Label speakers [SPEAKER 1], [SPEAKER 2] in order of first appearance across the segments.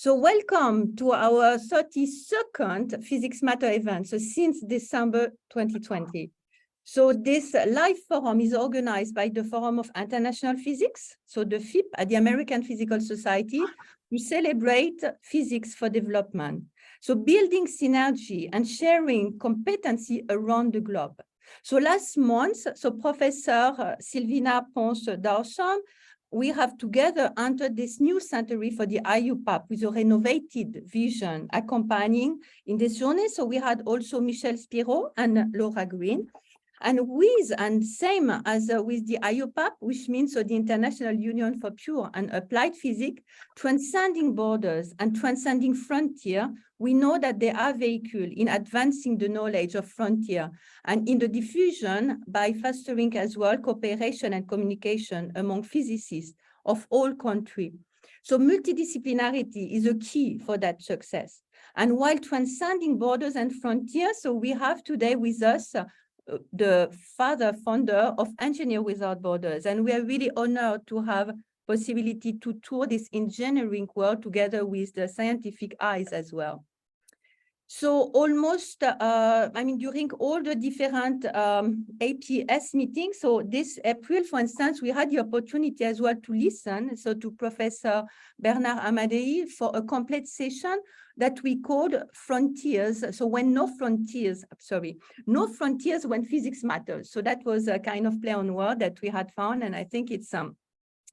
[SPEAKER 1] So welcome to our 32nd Physics Matter event, so since December 2020. So this live forum is organized by the Forum of International Physics, so the FIP at the American Physical Society, to celebrate physics for development. So building synergy and sharing competency around the globe. So last month, so Professor Sylvina Pons-Darsham, we have together entered this new century for the IUPAP with a renovated vision accompanying in this journey. So we had also Michel Spiro and Laura Green. And same as with the IUPAP, which means so the International Union for Pure and Applied Physics, transcending borders and transcending frontier, we know that they are vehicles in advancing the knowledge of frontier and in the diffusion by fostering as well cooperation and communication among physicists of all countries. So multidisciplinarity is a key for that success. And while transcending borders and frontiers, so we have today with us the founder of Engineers Without Borders. And we are really honored to have possibility to tour this engineering world together with the scientific eyes as well. So almost, during all the different APS meetings, so this April, for instance, we had the opportunity as well to listen, so to Professor Bernard Amadei for a complete session that we called Frontiers. So when no frontiers when physics matters. So that was a kind of play on word that we had found. And I think it's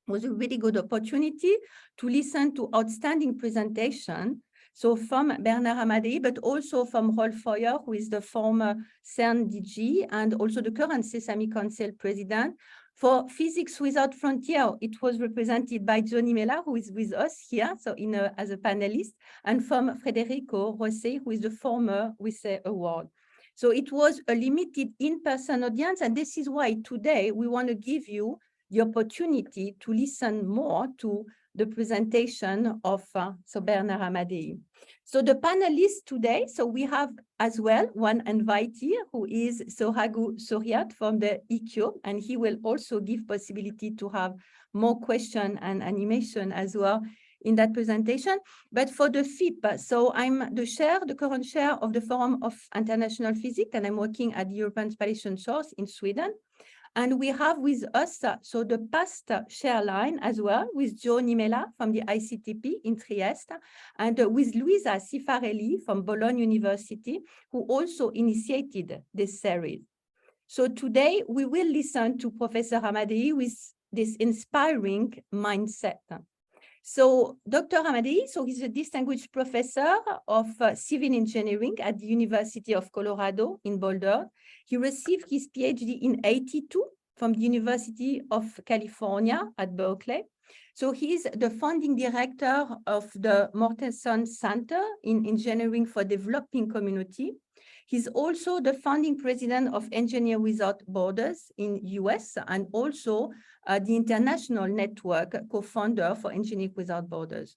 [SPEAKER 1] was a really good opportunity to listen to outstanding presentation. So from Bernard Amadei, but also from Rolf Feuer, who is the former CERN DG and also the current Sesame Council president. For Physics Without Frontier, it was represented by Johnny Mela, who is with us here, so as a panelist, and from Federico Rossi, who is the former WISE Award. So it was a limited in-person audience, and this is why today we want to give you the opportunity to listen more to the presentation of Bernard Amadei. So the panelists today, so we have as well one invitee who is Sohagu Suriat from the EQ, and he will also give possibility to have more question and animation as well in that presentation. But for the FIP, so I'm the current chair of the Forum of International Physics, and I'm working at the European Spallation Source in Sweden. And we have with us, so the past chair line as well, with Joe Nimela from the ICTP in Trieste, and with Luisa Cifarelli from Bologna University, who also initiated this series. So today we will listen to Professor Amadei with this inspiring mindset. So Dr. Amadei, so he's a distinguished professor of civil engineering at the University of Colorado in Boulder. He received his PhD in '82 from the University of California at Berkeley. So he's the founding director of the Mortenson Center in Engineering for Developing Community. He's also the founding president of Engineers Without Borders in US and also the international network co-founder for Engineers Without Borders.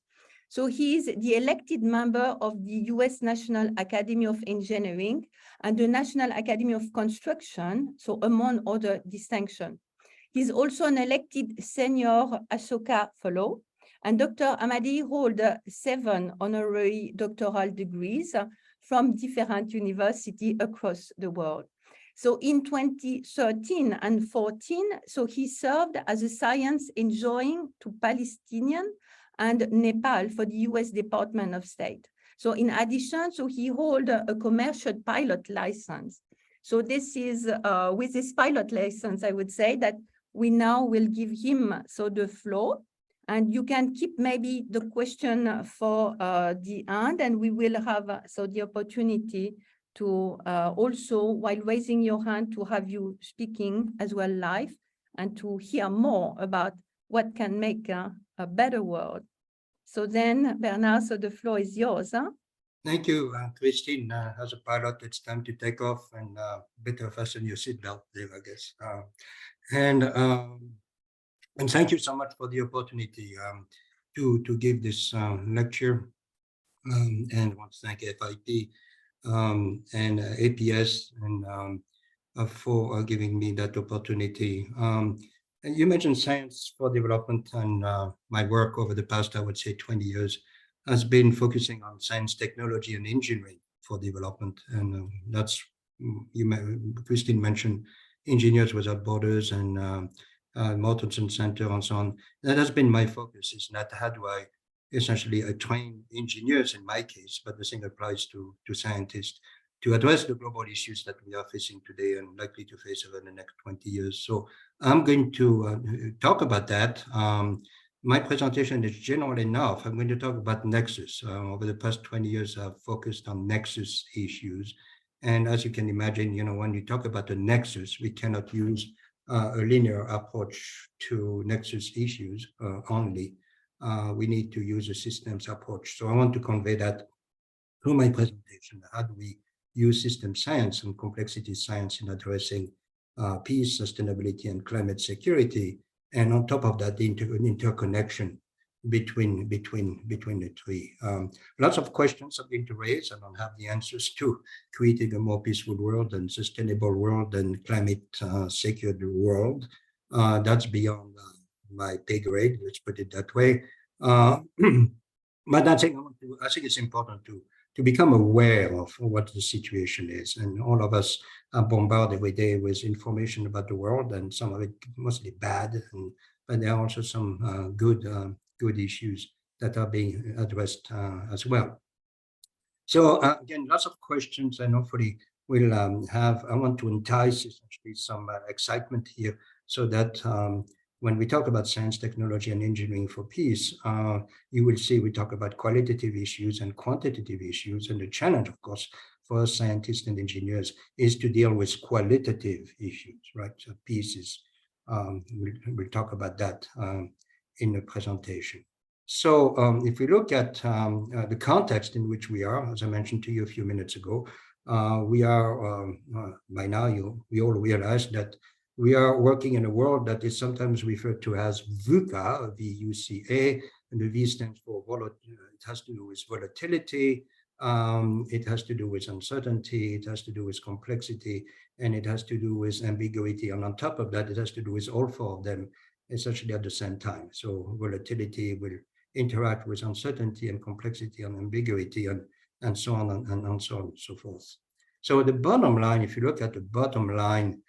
[SPEAKER 1] So he is the elected member of the US National Academy of Engineering and the National Academy of Construction, so among other distinctions. He's also an elected senior Ashoka Fellow, and Dr. Amadei holds 7 honorary doctoral degrees from different universities across the world. So in 2013 and 14, so he served as a science enjoying to Palestinian and Nepal for the US Department of State. So in addition, so he holds a commercial pilot license. So this is, with this pilot license, I would say that we now will give him the floor, and you can keep maybe the question for the end, and we will have the opportunity to also, while raising your hand, to have you speaking as well live and to hear more about what can make a better world. So then, Bernard, so the floor is yours. Huh?
[SPEAKER 2] Thank you, Christine. As a pilot, it's time to take off and better fasten your seatbelt there, I guess. And thank you so much for the opportunity to give this lecture. And I want to thank FIT and APS and for giving me that opportunity. You mentioned science for development and my work over the past, I would say, 20 years has been focusing on science, technology, and engineering for development. And that's, Christine mentioned Engineers Without Borders and Mortensen Center and so on. That has been my focus, is not how do I essentially train engineers in my case, but the same applies to scientists to address the global issues that we are facing today and likely to face over the next 20 years. So I'm going to talk about that. My presentation is general enough. I'm going to talk about nexus. Over the past 20 years, I've focused on nexus issues. And as you can imagine, when you talk about the nexus, we cannot use a linear approach to nexus issues only. We need to use a systems approach. So I want to convey that through my presentation. How do we use system science and complexity science in addressing peace, sustainability, and climate security? And on top of that, the interconnection between the three. Lots of questions I'm going to raise. I don't have the answers to creating a more peaceful world and sustainable world and climate secured world. That's beyond my pay grade, let's put it that way. But I think it's important to become aware of what the situation is. And all of us are bombarded every day with information about the world, and some of it mostly bad, but there are also some good issues that are being addressed as well. So again, lots of questions, and hopefully we'll I want to entice essentially some excitement here, so that when we talk about science, technology, and engineering for peace, you will see we talk about qualitative issues and quantitative issues. And the challenge, of course, for us scientists and engineers is to deal with qualitative issues, right? So peace is, we'll talk about that in the presentation. So if we look at the context in which we are, as I mentioned to you a few minutes ago, we are, by now, we all realize that we are working in a world that is sometimes referred to as VUCA, V-U-C-A, and the V stands for it has to do with volatility, it has to do with uncertainty, it has to do with complexity, and it has to do with ambiguity. And on top of that, it has to do with all four of them essentially at the same time. So volatility will interact with uncertainty and complexity and ambiguity and so on and so on and so forth. So the bottom line, if you look at the bottom line,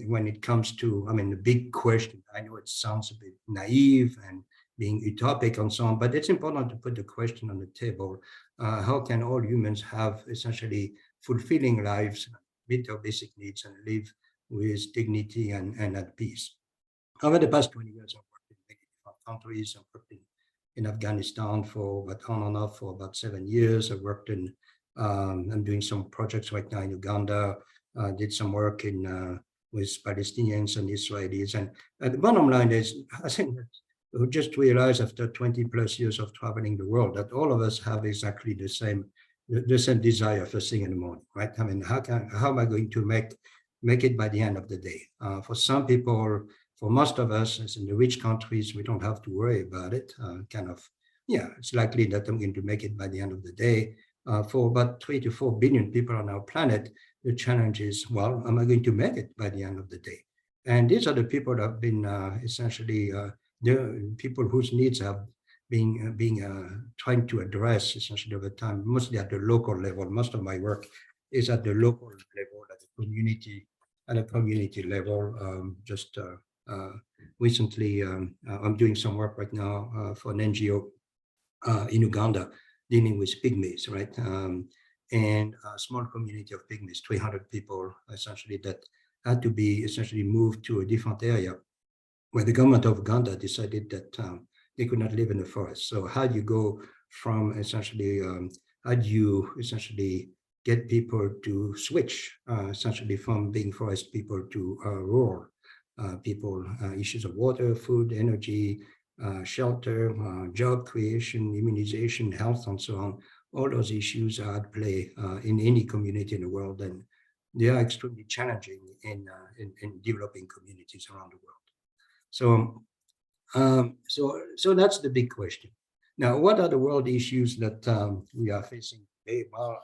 [SPEAKER 2] when it comes to, the big question, I know it sounds a bit naive and being utopic and so on, but it's important to put the question on the table. How can all humans have essentially fulfilling lives, meet their basic needs, and live with dignity and at peace? Over the past 20 years, I've worked in many different countries. I've worked in Afghanistan on and off for about 7 years. I've worked in, I'm doing some projects right now in Uganda. Did some work with Palestinians and Israelis. And the bottom line is, I think that we just realized after 20 plus years of traveling the world that all of us have exactly the same desire first thing in the morning, right? How am I going to make it by the end of the day? For some people, for most of us, as in the rich countries, we don't have to worry about it. It's likely that I'm going to make it by the end of the day. For about 3 to 4 billion people on our planet, the challenge is, well, am I going to make it by the end of the day? And these are the people that have been essentially the people whose needs have been trying to address essentially over time, mostly at the local level. Most of my work is at the local level, at a community level. Recently, I'm doing some work right now for an NGO in Uganda dealing with pygmies, right? And a small community of pygmies, 300 people essentially, that had to be essentially moved to a different area where the government of Uganda decided that they could not live in the forest. So how do you go from essentially, how do you essentially get people to switch essentially from being forest people to rural people, issues of water, food, energy, shelter, job creation, immunization, health, and so on. All those issues are at play in any community in the world, and they are extremely challenging in developing communities around the world. So that's the big question. Now, what are the world issues that we are facing today? Well,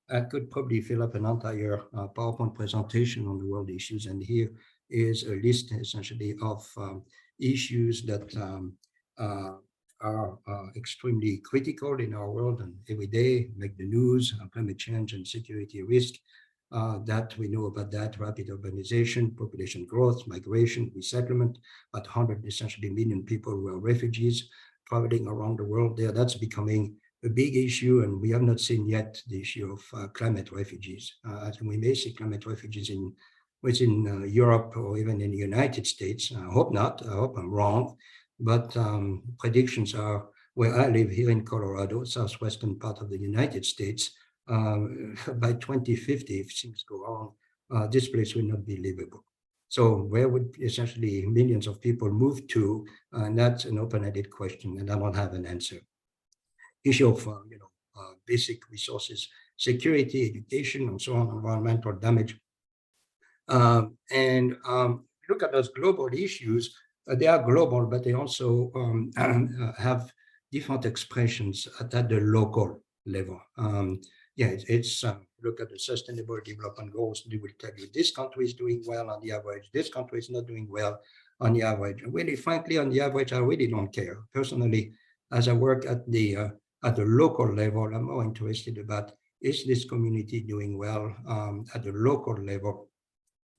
[SPEAKER 2] I could probably fill up an entire PowerPoint presentation on the world issues, and here is a list essentially of issues that are extremely critical in our world and every day make the news, climate change and security risk. That we know about that, rapid urbanization, population growth, migration, resettlement, about 100 essentially million people who are refugees traveling around the world there. That's becoming a big issue, and we have not seen yet the issue of climate refugees. And we may see climate refugees within Europe or even in the United States. I hope not. I hope I'm wrong. But predictions are where I live here in Colorado, southwestern part of the United States, by 2050, if things go on, this place will not be livable. So where would essentially millions of people move to? And that's an open-ended question, and I don't have an answer. Issue of basic resources, security, education, and so on, environmental damage. Look at those global issues. They are global, but they also have different expressions at the local level. Look at the Sustainable Development Goals. They will tell you this country is doing well on the average. This country is not doing well on the average. Really, frankly, on the average, I really don't care. Personally, as I work at the local level, I'm more interested about, is this community doing well at the local level?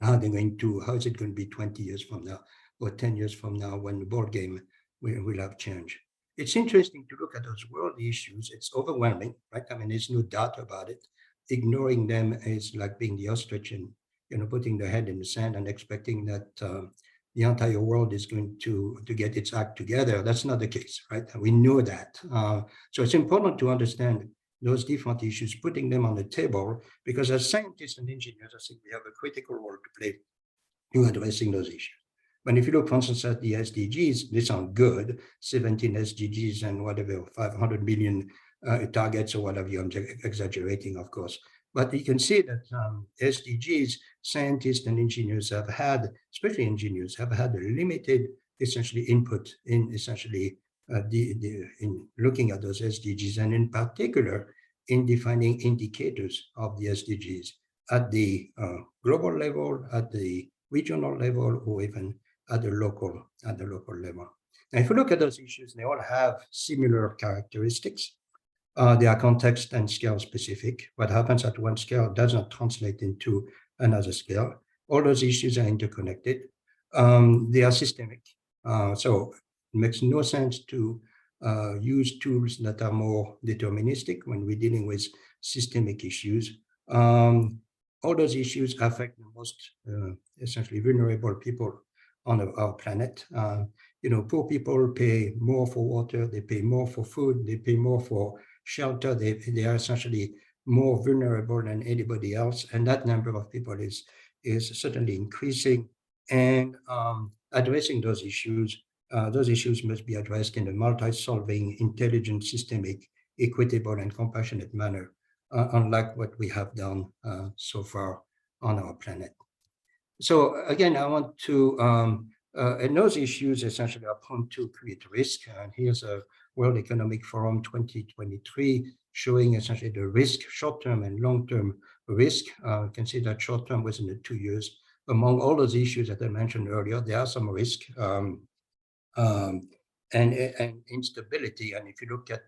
[SPEAKER 2] How is it going to be 20 years from now or 10 years from now when the board game will have changed? It's interesting to look at those world issues. It's overwhelming, right? I mean, there's no doubt about it. Ignoring them is like being the ostrich and putting the head in the sand and expecting that the entire world is going to get its act together. That's not the case, right? We know that. So it's important to understand those different issues, putting them on the table, because as scientists and engineers, I think we have a critical role to play in addressing those issues. But if you look, for instance, at the SDGs, they sound good, 17 SDGs and whatever, 500 million targets or whatever. I'm exaggerating, of course. But you can see that SDGs, scientists and engineers have had, especially engineers, have had a limited, essentially, input in essentially in looking at those SDGs, and in particular, in defining indicators of the SDGs at the global level, at the regional level, or even at the local level. And if you look at those issues, they all have similar characteristics. They are context and scale specific. What happens at one scale does not translate into another scale. All those issues are interconnected. They are systemic. So it makes no sense to use tools that are more deterministic when we're dealing with systemic issues. All those issues affect the most essentially vulnerable people on our planet. Poor people pay more for water, they pay more for food, they pay more for shelter. They are essentially more vulnerable than anybody else, and that number of people is certainly increasing. And addressing those issues must be addressed in a multi-solving, intelligent, systemic, equitable, and compassionate manner, unlike what we have done so far on our planet. So again, I want to, and those issues essentially are prone to create risk. And here's a World Economic Forum 2023 showing essentially the risk, short-term and long-term risk. You can see that short-term was in the 2 years. Among all those issues that I mentioned earlier, there are some risk and instability. And if you look at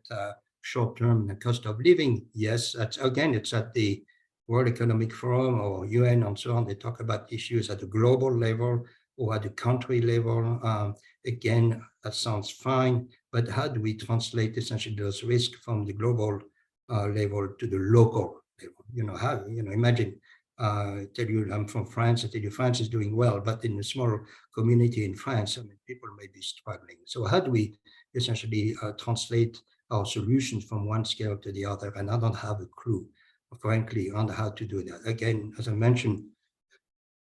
[SPEAKER 2] short-term, the cost of living, yes, it's at the World Economic Forum or UN and so on. They talk about issues at the global level or at the country level. Again, that sounds fine, but how do we translate essentially those risks from the global level to the local level? Imagine, tell you I'm from France, I tell you France is doing well, but in a small community in France, people may be struggling. So how do we essentially translate our solutions from one scale to the other? And I don't have a clue, frankly, on how to do that. Again, as I mentioned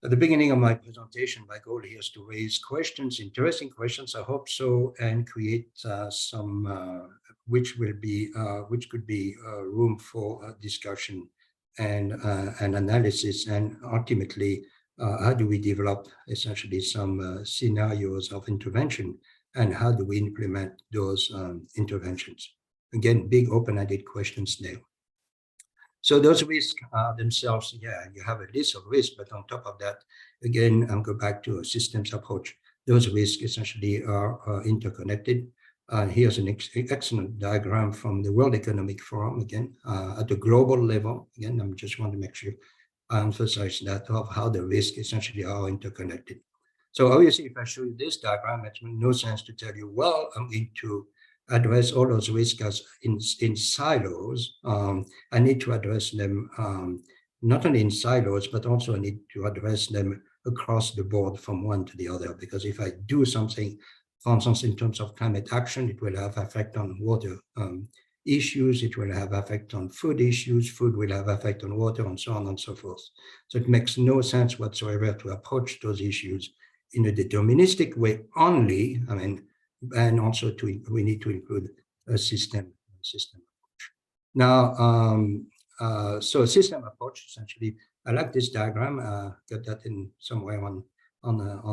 [SPEAKER 2] at the beginning of my presentation, my goal here is to raise questions, interesting questions, I hope so, and create some which could be room for discussion and analysis, and ultimately, how do we develop essentially some scenarios of intervention, and how do we implement those interventions? Again, big open-ended questions there. So those risks themselves, you have a list of risks, but on top of that, again, I'll go back to a systems approach. Those risks essentially are interconnected. Here's an excellent diagram from the World Economic Forum, again, at the global level. Again, I just want to make sure I emphasize that of how the risks essentially are interconnected. So obviously, if I show you this diagram, it makes no sense to tell you, well, I'm going to address all those risks as in silos. I need to address them not only in silos, but also I need to address them across the board from one to the other. Because if I do something, for instance, in terms of climate action, it will have effect on water issues, it will have effect on food issues, food will have effect on water, and so on and so forth. So it makes no sense whatsoever to approach those issues in a deterministic way only. I mean, and also we need to include a system approach. Now, so a system approach, essentially, I like this diagram, got that in somewhere on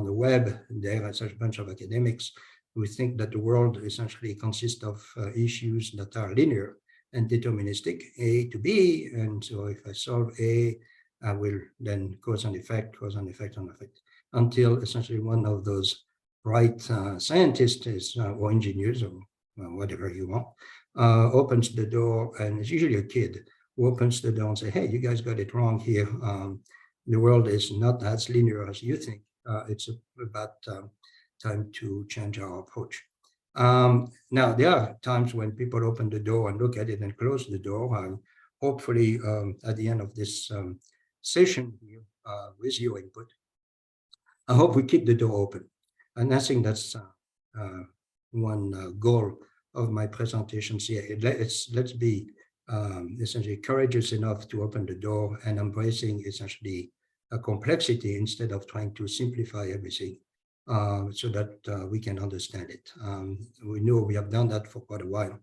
[SPEAKER 2] the web. There are such a bunch of academics who think that the world essentially consists of issues that are linear and deterministic, A to B. And so if I solve A, I will then cause and effect, until essentially one of those bright scientists or engineers or whatever you want opens the door, and it's usually a kid who opens the door and say, hey, you guys got it wrong here. The world is not as linear as you think. It's about time to change our approach. Now, there are times when people open the door and look at it and close the door. Hopefully, at the end of this session here, with your input, I hope we keep the door open. And I think that's one goal of my presentations here. Let's be essentially courageous enough to open the door and embracing essentially a complexity instead of trying to simplify everything so that we can understand it. We know we have done that for quite a while,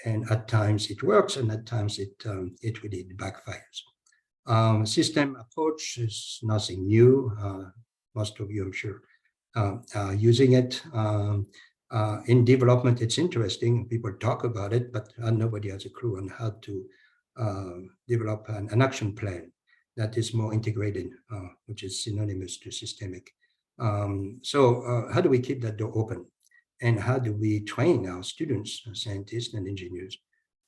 [SPEAKER 2] and at times it works, and at times it really backfires. System approach is nothing new. Most of you, I'm sure, are using it. In development, it's interesting. People talk about it, but nobody has a clue on how to develop an action plan that is more integrated, which is synonymous to systemic. So how do we keep that door open? And how do we train our students, scientists and engineers,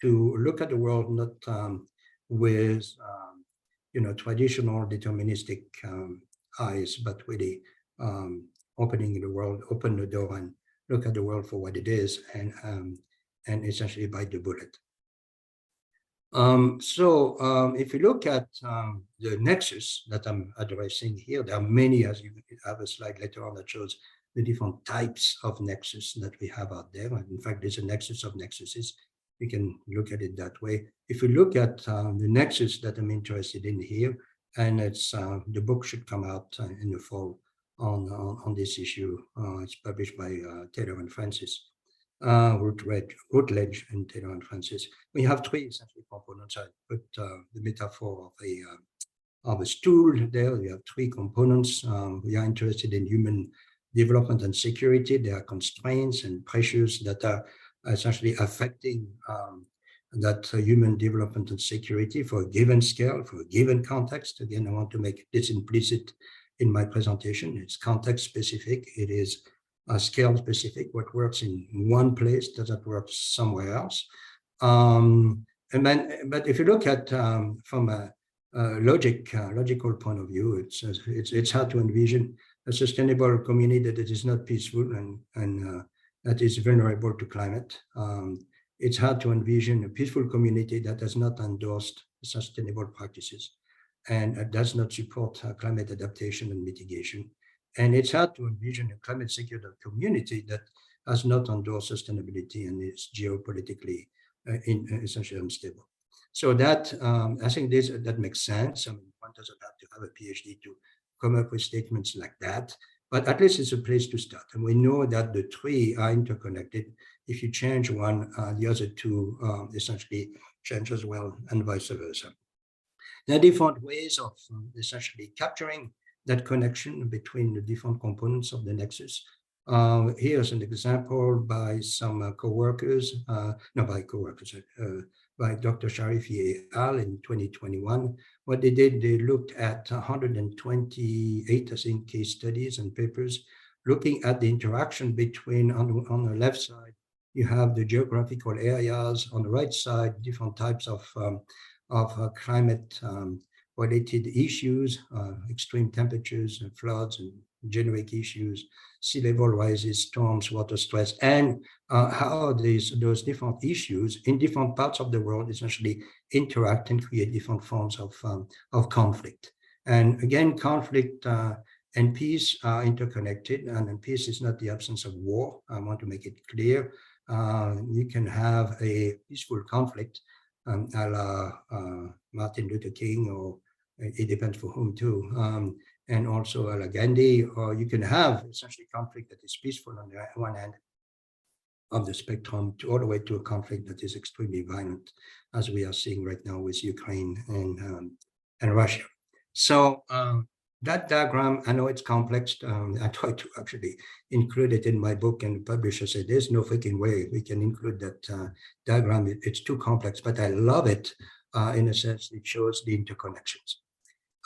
[SPEAKER 2] to look at the world not with traditional deterministic eyes, but really opening the world, open the door and look at the world for what it is, and essentially bite the bullet. If you look at the nexus that I'm addressing here, there are many, as you have a slide later on that shows the different types of nexus that we have out there. And in fact, there's a nexus of nexuses. You can look at it that way. If you look at the nexus that I'm interested in here, and it's the book should come out in the fall on this issue. It's published by Taylor and Francis. Routledge and Taylor and Francis. We have three essential components. I put the metaphor of a stool there. We have three components. We are interested in human development and security. There are constraints and pressures that are essentially affecting that human development and security for a given scale, for a given context. Again, I want to make this implicit in my presentation. It's context specific. It is scale specific. What works in one place doesn't work somewhere else. But if you look at from a logical point of view, it's hard to envision a sustainable community that is not peaceful and that is vulnerable to climate. It's hard to envision a peaceful community that has not endorsed sustainable practices and does not support climate adaptation and mitigation. And it's hard to envision a climate secure community that has not endorsed sustainability and is geopolitically essentially unstable. So that I think that makes sense. I mean, one doesn't have to have a PhD to come up with statements like that, but at least it's a place to start. And we know that the three are interconnected. If you change one, the other two essentially change as well, and vice versa. There are different ways of essentially capturing that connection between the different components of the nexus. Here's an example by some co-workers, by Dr. Sharifi et al. In 2021. What they did, they looked at 128, I think, case studies and papers, looking at the interaction between, on the left side, you have the geographical areas. On the right side, different types of climate related issues, extreme temperatures and floods and generic issues, sea level rises, storms, water stress, and how those different issues in different parts of the world essentially interact and create different forms of conflict. And again, conflict and peace are interconnected, and peace is not the absence of war. I want to make it clear. You can have a peaceful conflict, a la Martin Luther King, or it depends for whom too, and also a la Gandhi, or you can have essentially conflict that is peaceful on the one hand of the spectrum, all the way to a conflict that is extremely violent, as we are seeing right now with Ukraine and Russia. So that diagram, I know it's complex. I tried to actually include it in my book, and the publisher said, there's no freaking way we can include that diagram. It's too complex, but I love it in a sense. It shows the interconnections.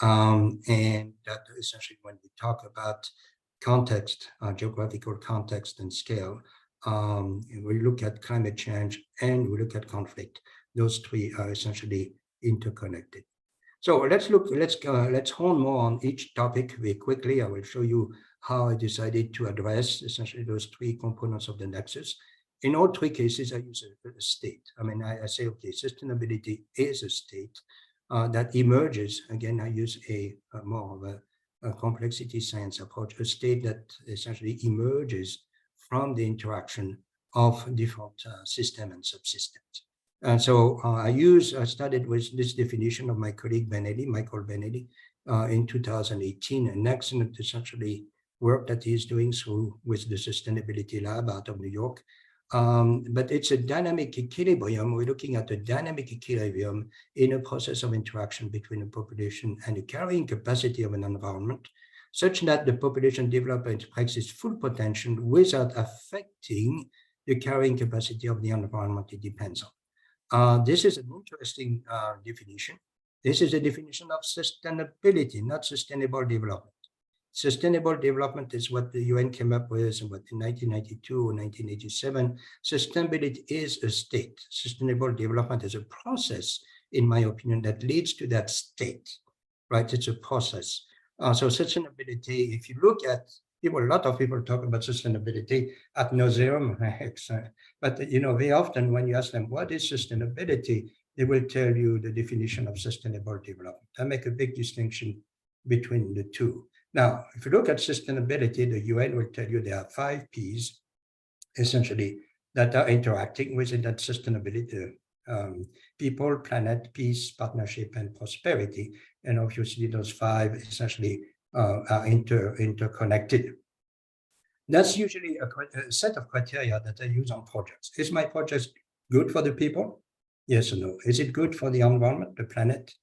[SPEAKER 2] And that essentially, when we talk about context, geographical context and scale, we look at climate change and we look at conflict. Those three are essentially interconnected. So let's hone more on each topic very quickly. I will show you how I decided to address essentially those three components of the nexus. In all three cases, I use a state. I mean, I say, okay, sustainability is a state that emerges. Again, I use a more of a complexity science approach, a state that essentially emerges from the interaction of different systems and subsystems. And so I started with this definition of my colleague Michael Benelli, in 2018, an excellent essentially work that he's doing with the Sustainability Lab out of New York. But it's a dynamic equilibrium. We're looking at a dynamic equilibrium in a process of interaction between a population and the carrying capacity of an environment, such that the population develops and expresses its full potential without affecting the carrying capacity of the environment it depends on. This is an interesting definition. This is a definition of sustainability, not sustainable development. Sustainable development is what the UN came up with in 1992 or 1987. Sustainability is a state. Sustainable development is a process, in my opinion, that leads to that state, right? It's a process. So sustainability, if you look at people, a lot of people talk about sustainability ad nauseum, but very often when you ask them what is sustainability, they will tell you the definition of sustainable development. I make a big distinction between the two. Now, if you look at sustainability, the UN will tell you there are 5 Ps, essentially, that are interacting within that sustainability. People, planet, peace, partnership, and prosperity. And obviously, those 5 essentially are interconnected. That's usually a set of criteria that I use on projects. Is my project good for the people? Yes or no? Is it good for the environment, the planet?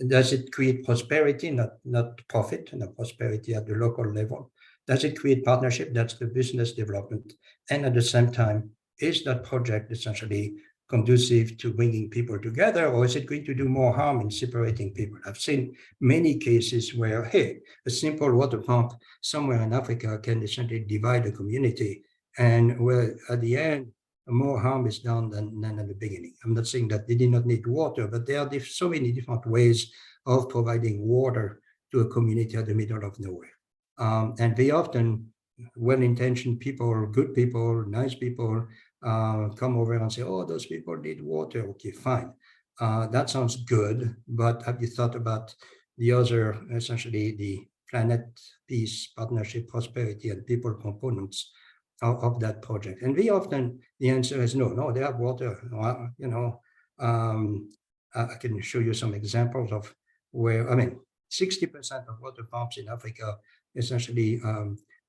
[SPEAKER 2] Does it create prosperity, not profit, not prosperity at the local level? Does it create partnership? That's the business development. And at the same time, is that project essentially conducive to bringing people together, or is it going to do more harm in separating people? I've seen many cases where, hey, a simple water pump somewhere in Africa can essentially divide a community, and where at the end, more harm is done than at the beginning. I'm not saying that they did not need water, but there are so many different ways of providing water to a community at the middle of nowhere. And very often, well-intentioned people, good people, nice people, come over and say, oh, those people need water. Okay, fine. That sounds good, but have you thought about the other, essentially the planet, peace, partnership, prosperity, and people components of that project? And very often the answer is no, they have water. I can show you some examples of where, 60% of water pumps in Africa essentially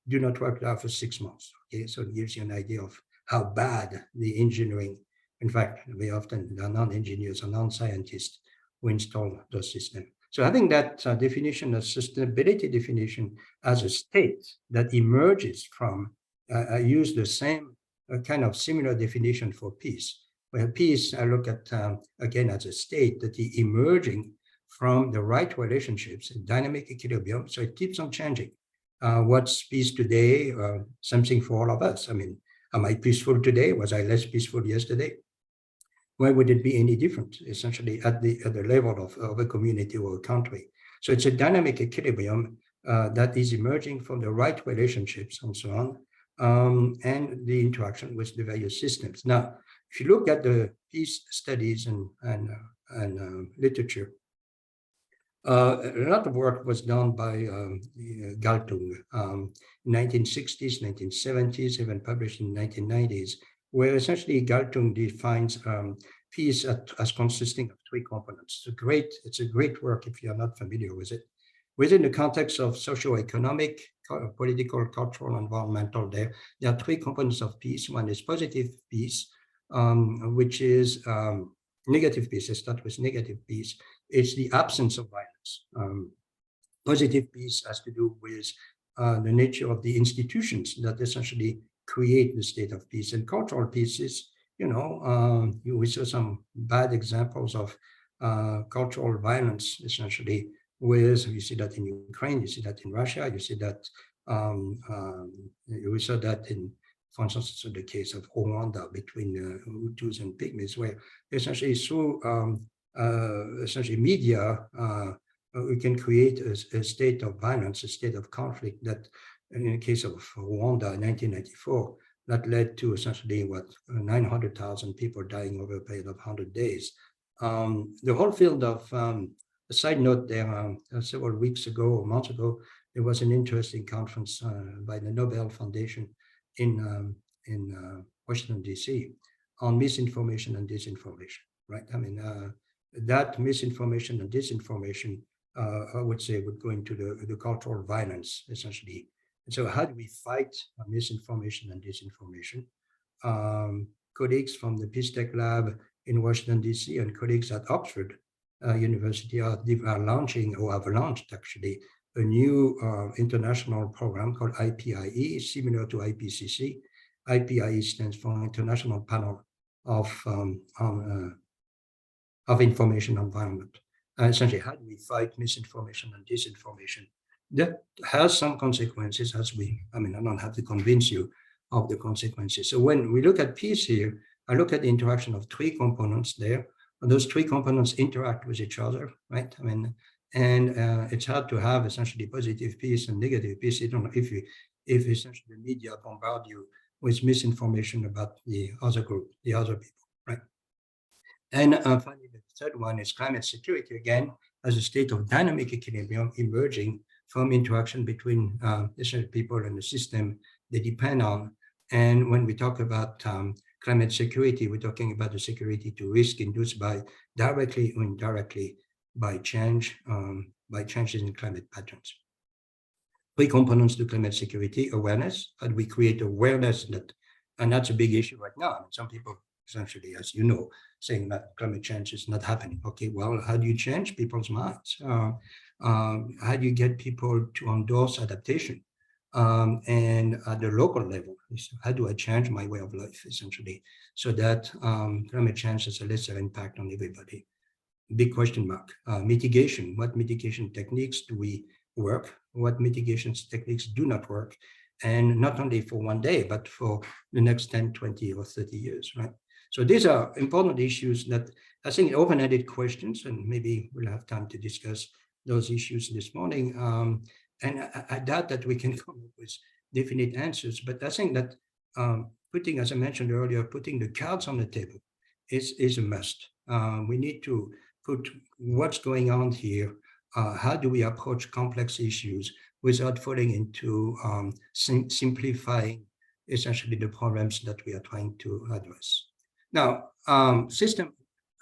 [SPEAKER 2] do not work after 6 months. Okay, so it gives you an idea of how bad the engineering. In fact, very often there are non-engineers or non-scientists who install those systems. So having that definition, a sustainability definition as a state that emerges from, I use the same kind of similar definition for peace. Where peace, I look at, again, as a state that is emerging from the right relationships, dynamic equilibrium, so it keeps on changing. What's peace today? Something for all of us. Am I peaceful today? Was I less peaceful yesterday? Why would it be any different, essentially, at the level of a community or a country? So it's a dynamic equilibrium that is emerging from the right relationships and so on, and the interaction with the various systems. Now, if you look at the peace studies and literature, a lot of work was done by Galtung, 1960s, 1970s, even published in 1990s, where essentially Galtung defines peace as consisting of three components. It's a great work if you're not familiar with it. Within the context of socio-economic, political, cultural, environmental, there are three components of peace. One is positive peace, which is negative peace. Let's start with negative peace. It's the absence of violence. Positive peace has to do with the nature of the institutions that essentially create the state of peace. And cultural peace is, we saw some bad examples of cultural violence, essentially, you see that in Ukraine, you see that in Russia, you see that, we saw that in, for instance, the case of Rwanda between Hutus and Pygmies, where essentially through essentially media, we can create a state of violence, a state of conflict that, in the case of Rwanda in 1994, that led to essentially 900,000 people dying over a period of 100 days. The whole field of, a side note there, several weeks ago or months ago, there was an interesting conference by the Nobel Foundation in Washington, D.C. on misinformation and disinformation, right? I mean, that misinformation and disinformation, I would say, would go into the cultural violence, essentially. And so how do we fight misinformation and disinformation? Colleagues from the Peace Tech Lab in Washington, D.C. and colleagues at Oxford University are launching, or have launched actually, a new international program called IPIE, similar to IPCC. IPIE stands for International Panel of Information Environment. Essentially, how do we fight misinformation and disinformation? That has some consequences, I don't have to convince you of the consequences. So when we look at peace here, I look at the interaction of three components there. And those three components interact with each other, right? I mean, and it's hard to have essentially positive peace and negative peace. You don't know if essentially the media bombard you with misinformation about the other group, the other people, right? And finally, the third one is climate security, again, as a state of dynamic equilibrium emerging from interaction between essentially people and the system they depend on. And when we talk about climate security, we're talking about the security to risk induced by directly or indirectly by changes in climate patterns. Three components to climate security: awareness. How do we create awareness that, and that's a big issue right now. I mean, some people essentially, as you know, saying that climate change is not happening. Okay, well, how do you change people's minds? How do you get people to endorse adaptation? And at the local level, how do I change my way of life, essentially, so that climate change has a lesser impact on everybody? Big question mark. Mitigation. What mitigation techniques do we work? What mitigation techniques do not work? And not only for one day, but for the next 10, 20, or 30 years, right? So these are important issues that I think open-ended questions, and maybe we'll have time to discuss those issues this morning. And I doubt that we can come up with definite answers, but I think that putting, as I mentioned earlier, putting the cards on the table is a must. We need to put what's going on here. How do we approach complex issues without falling into simplifying essentially the problems that we are trying to address? Now, system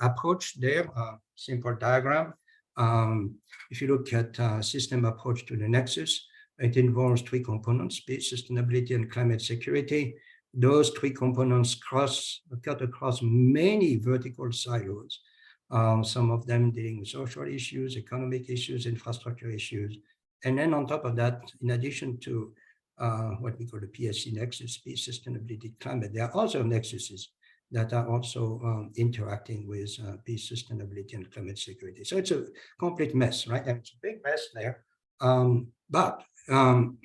[SPEAKER 2] approach there, simple diagram. If you look at system approach to the nexus, it involves three components: peace, sustainability, and climate security. Those three components cut across many vertical silos, some of them dealing with social issues, economic issues, infrastructure issues. And then on top of that, in addition to what we call the PSC nexus, peace, sustainability, climate, there are other nexuses that are also interacting with peace, sustainability, and climate security. So it's a complete mess, right? And it's a big mess there. But how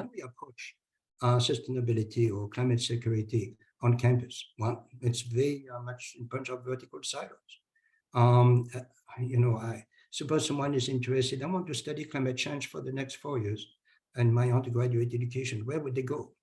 [SPEAKER 2] do we approach sustainability or climate security on campus? Well, it's very much in bunch of vertical silos. I suppose someone is interested, I want to study climate change for the next 4 years and my undergraduate education, where would they go?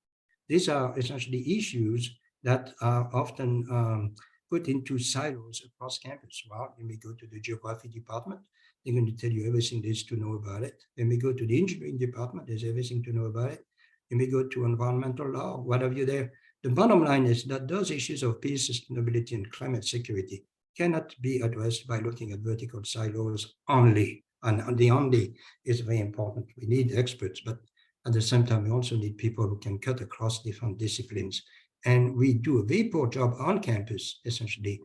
[SPEAKER 2] These are essentially issues that are often put into silos across campus. Well, you may go to the geography department, they're going to tell you everything there is to know about it. You may go to the engineering department, there's everything to know about it. You may go to environmental law, what have you there. The bottom line is that those issues of peace, sustainability, and climate security cannot be addressed by looking at vertical silos only. And the only is very important. We need experts, but at the same time, we also need people who can cut across different disciplines. And we do a very poor job on campus, essentially,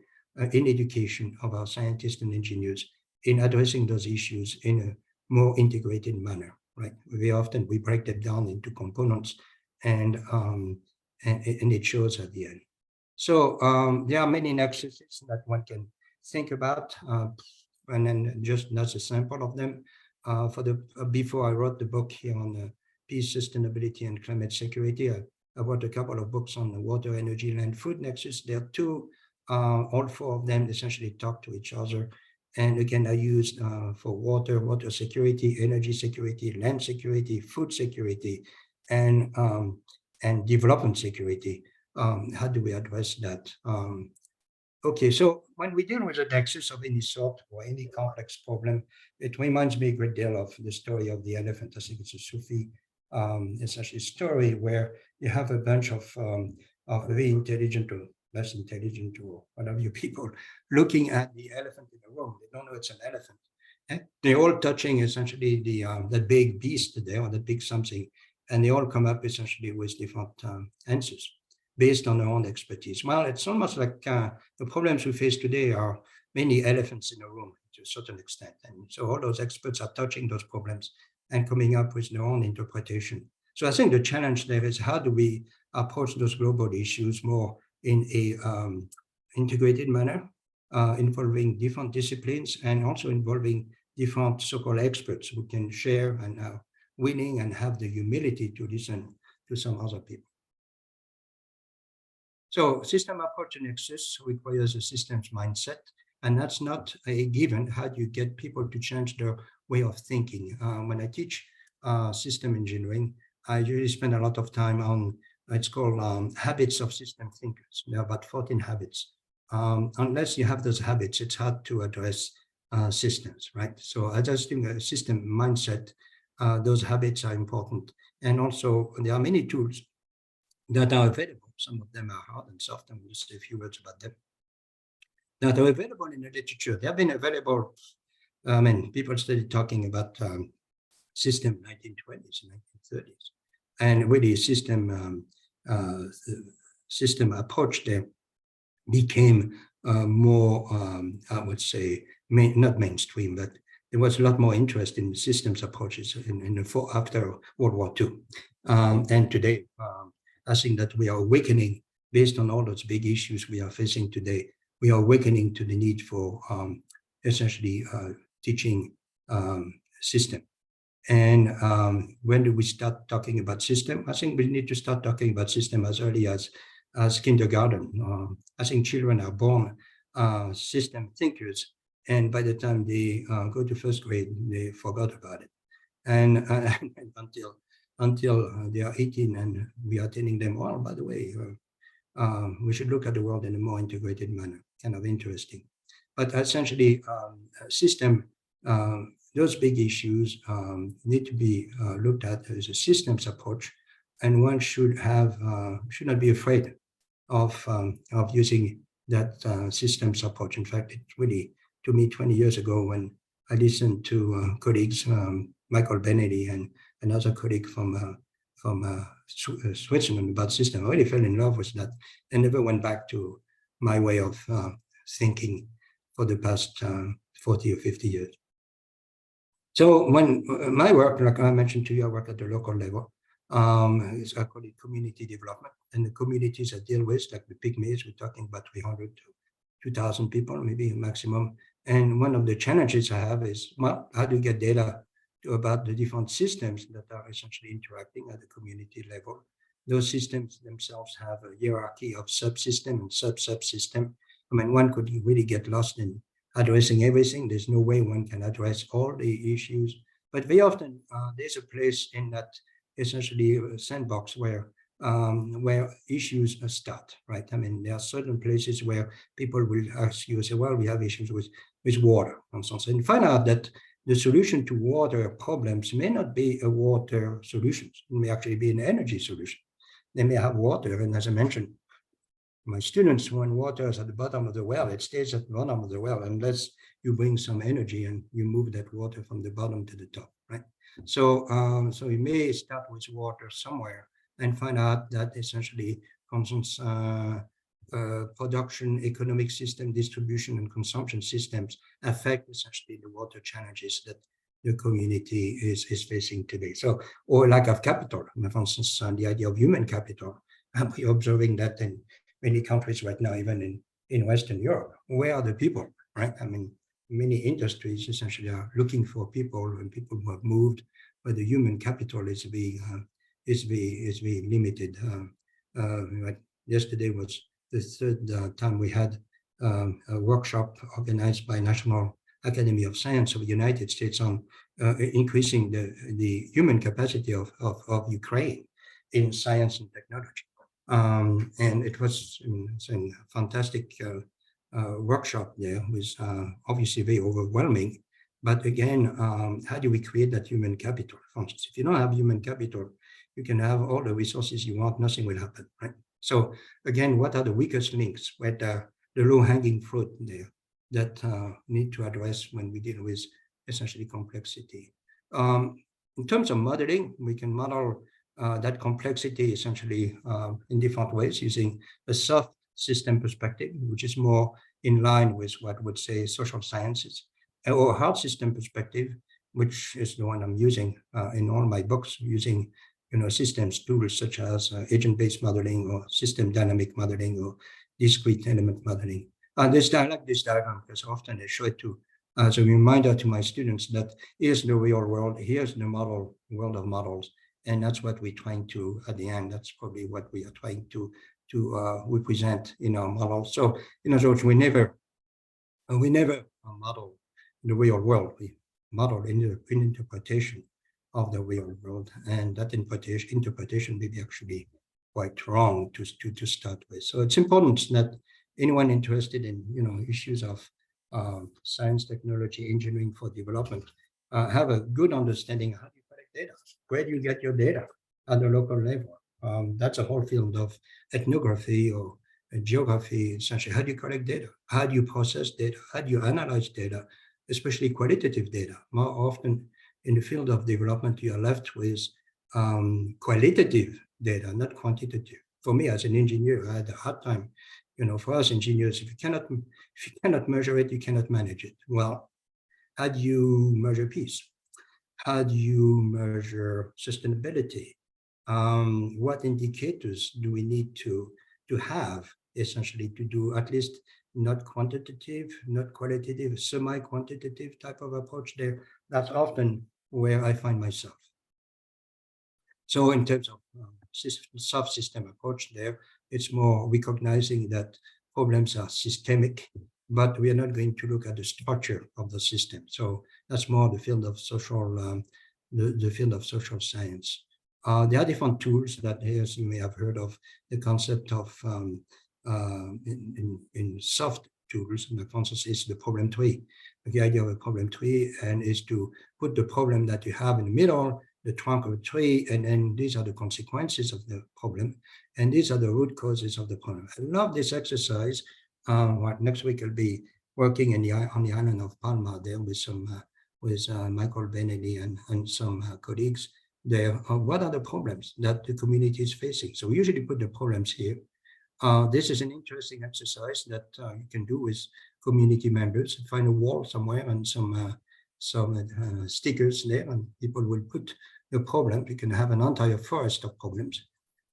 [SPEAKER 2] in education of our scientists and engineers in addressing those issues in a more integrated manner, right? Very often we break them down into components and it shows at the end. So there are many nexuses that one can think about, and then just that's a sample of them. Before I wrote the book here on peace, sustainability, and climate security, I wrote a couple of books on the water, energy, land, food nexus. There are two, all four of them essentially talk to each other. And again, I used for water security, energy security, land security, food security, and development security. How do we address that? Okay, so when we deal with a nexus of any sort or any complex problem, it reminds me a great deal of the story of the elephant. I think it's a Sufi essentially story where you have a bunch of very intelligent or less intelligent or whatever you people looking at the elephant in the room. They don't know it's an elephant. And they're all touching essentially the big beast there, or the big something, and they all come up essentially with different answers based on their own expertise. Well, it's almost like the problems we face today are many elephants in a room to a certain extent. And so all those experts are touching those problems and coming up with their own interpretation. So I think the challenge there is how do we approach those global issues more in a integrated manner, involving different disciplines and also involving different so-called experts who can share and are willing and have the humility to listen to some other people. So system approach and nexus requires a systems mindset, and that's not a given. How do you get people to change their way of thinking? When I teach system engineering, I usually spend a lot of time on, it's called habits of system thinkers. There are about 14 habits. Unless you have those habits, it's hard to address systems, right? So adjusting a system mindset, those habits are important. And also there are many tools that are available. Some of them are hard and soft, and we'll say a few words about them. That are available in the literature. They have been available, people started talking about system 1920s and 1930s. And really system approach there became more, I would say, not mainstream, but there was a lot more interest in systems approaches after World War II. And today, I think that we are awakening, based on all those big issues we are facing today, we are awakening to the need for essentially teaching system. And when do we start talking about system? I think we need to start talking about system as early as kindergarten. I think children are born system thinkers, and by the time they go to first grade, they forgot about it. And until they are 18, and we are telling them, well, by the way, we should look at the world in a more integrated manner, kind of interesting. But essentially, system, those big issues need to be looked at as a systems approach, and one should not be afraid of using that systems approach. In fact, it really, to me, 20 years ago, when I listened to colleagues, Michael Benedy and another colleague from Switzerland about system, I really fell in love with that and never went back to my way of thinking for the past 40 or 50 years. So when my work, like I mentioned to you, I work at the local level. I call it community development, and the communities I deal with, like the pygmies, we're talking about 300 to 2,000 people, maybe maximum. And one of the challenges I have is, well, how do you get data about the different systems that are essentially interacting at the community level? those systems themselves have a hierarchy of subsystem and sub-subsystem. I mean, one could really get lost in addressing everything. There's no way one can address all the issues, but very often there's a place in that essentially a sandbox where issues start, right? I mean, there are certain places where people will ask you, say, well, we have issues with water, and so on. And find out that the solution to water problems may not be a water solution. It may actually be an energy solution. They may have water, and as I mentioned, my students, when water is at the bottom of the well, it stays at the bottom of the well unless you bring some energy and you move that water from the bottom to the top, right? So, so you may start with water somewhere and find out that essentially, for instance, production, economic system, distribution, and consumption systems affect essentially the water challenges that the community is facing today. So, or lack of capital, for instance, the idea of human capital. We're observing that in many countries right now, even in Western Europe. Where are the people, right? I mean, many industries essentially are looking for people and people who have moved, but the human capital is being limited. Yesterday was the third time we had a workshop organized by National Academy of Science of the United States on increasing the human capacity of Ukraine in science and technology. And it was a fantastic workshop there, was obviously very overwhelming. But again, how do we create that human capital? For instance, if you don't have human capital, you can have all the resources you want, nothing will happen, right? So again, what are the weakest links? What are the low-hanging fruit there that need to address when we deal with essentially complexity? In terms of modeling, we can model that complexity essentially in different ways using a soft system perspective, which is more in line with what would say social sciences, or hard system perspective, which is the one I'm using in all my books, using systems tools such as agent-based modeling or system dynamic modeling or discrete element modeling. I like this diagram because often I show it to as a reminder to my students that here's the real world, here's the model world of models, and that's what we're trying to, at the end, that's probably what we are trying to represent in our model. So in other words, we never model the real world. We model an interpretation of the real world, and that interpretation may be actually quite wrong to start with. So it's important that anyone interested in issues of science, technology, engineering for development have a good understanding how you collect data. Where do you get your data at the local level? That's a whole field of ethnography or geography. Essentially, how do you collect data? How do you process data? How do you analyze data, especially qualitative data? More often in the field of development, you are left with qualitative data, not quantitative. For me, as an engineer, I had a hard time. For us engineers, if you cannot measure it, you cannot manage it. Well, how do you measure peace? How do you measure sustainability? What indicators do we need to have essentially to do at least not quantitative, not qualitative, semi-quantitative type of approach there? That's often where I find myself. So in terms of soft system approach there, it's more recognizing that problems are systemic, but we are not going to look at the structure of the system. So that's more the field of social, the field of social science. There are different tools that, as you may have heard of, the concept of in soft tools, and for instance, is the problem tree. The idea of a problem tree and is to put the problem that you have in the middle, the trunk of a tree, and then these are the consequences of the problem, and these are the root causes of the problem. I love this exercise. Next week I'll be working on the island of Palma there with some Michael Benelli and some colleagues there. What are the problems that the community is facing? So we usually put the problems here. This is an interesting exercise that you can do with community members. Find a wall somewhere and some stickers there, and people will put the problem. You can have an entire forest of problems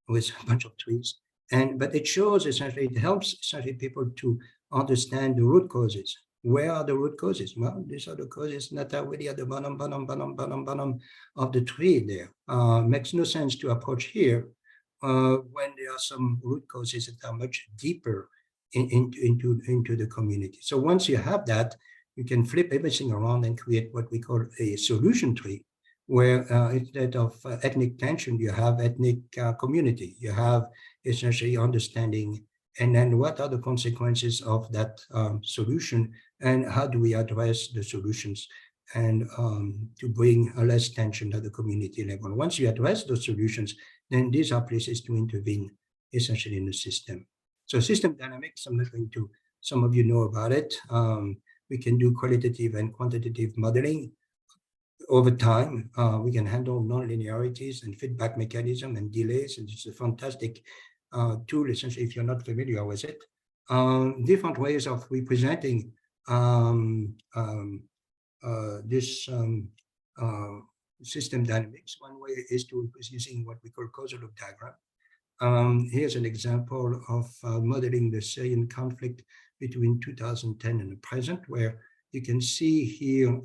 [SPEAKER 2] with a bunch of trees, but it shows essentially, it helps essentially people to understand the root causes. Where are the root causes? Well, these are the causes that are really at the bottom of the tree there. Makes no sense to approach here when there are some root causes that are much deeper into the community. So once you have that, you can flip everything around and create what we call a solution tree, where instead of ethnic tension, you have ethnic community. You have essentially understanding, and then what are the consequences of that solution, and how do we address the solutions, and to bring less tension at the community level. Once you address those solutions, then these are places to intervene essentially in the system. So system dynamics, I'm not going to, some of you know about it. We can do qualitative and quantitative modeling. Over time, we can handle nonlinearities and feedback mechanism and delays, and it's a fantastic tool, essentially, if you're not familiar with it. Different ways of representing this system dynamics. One way is using what we call causal loop diagram. Here's an example of modeling the Syrian conflict between 2010 and the present, where you can see here,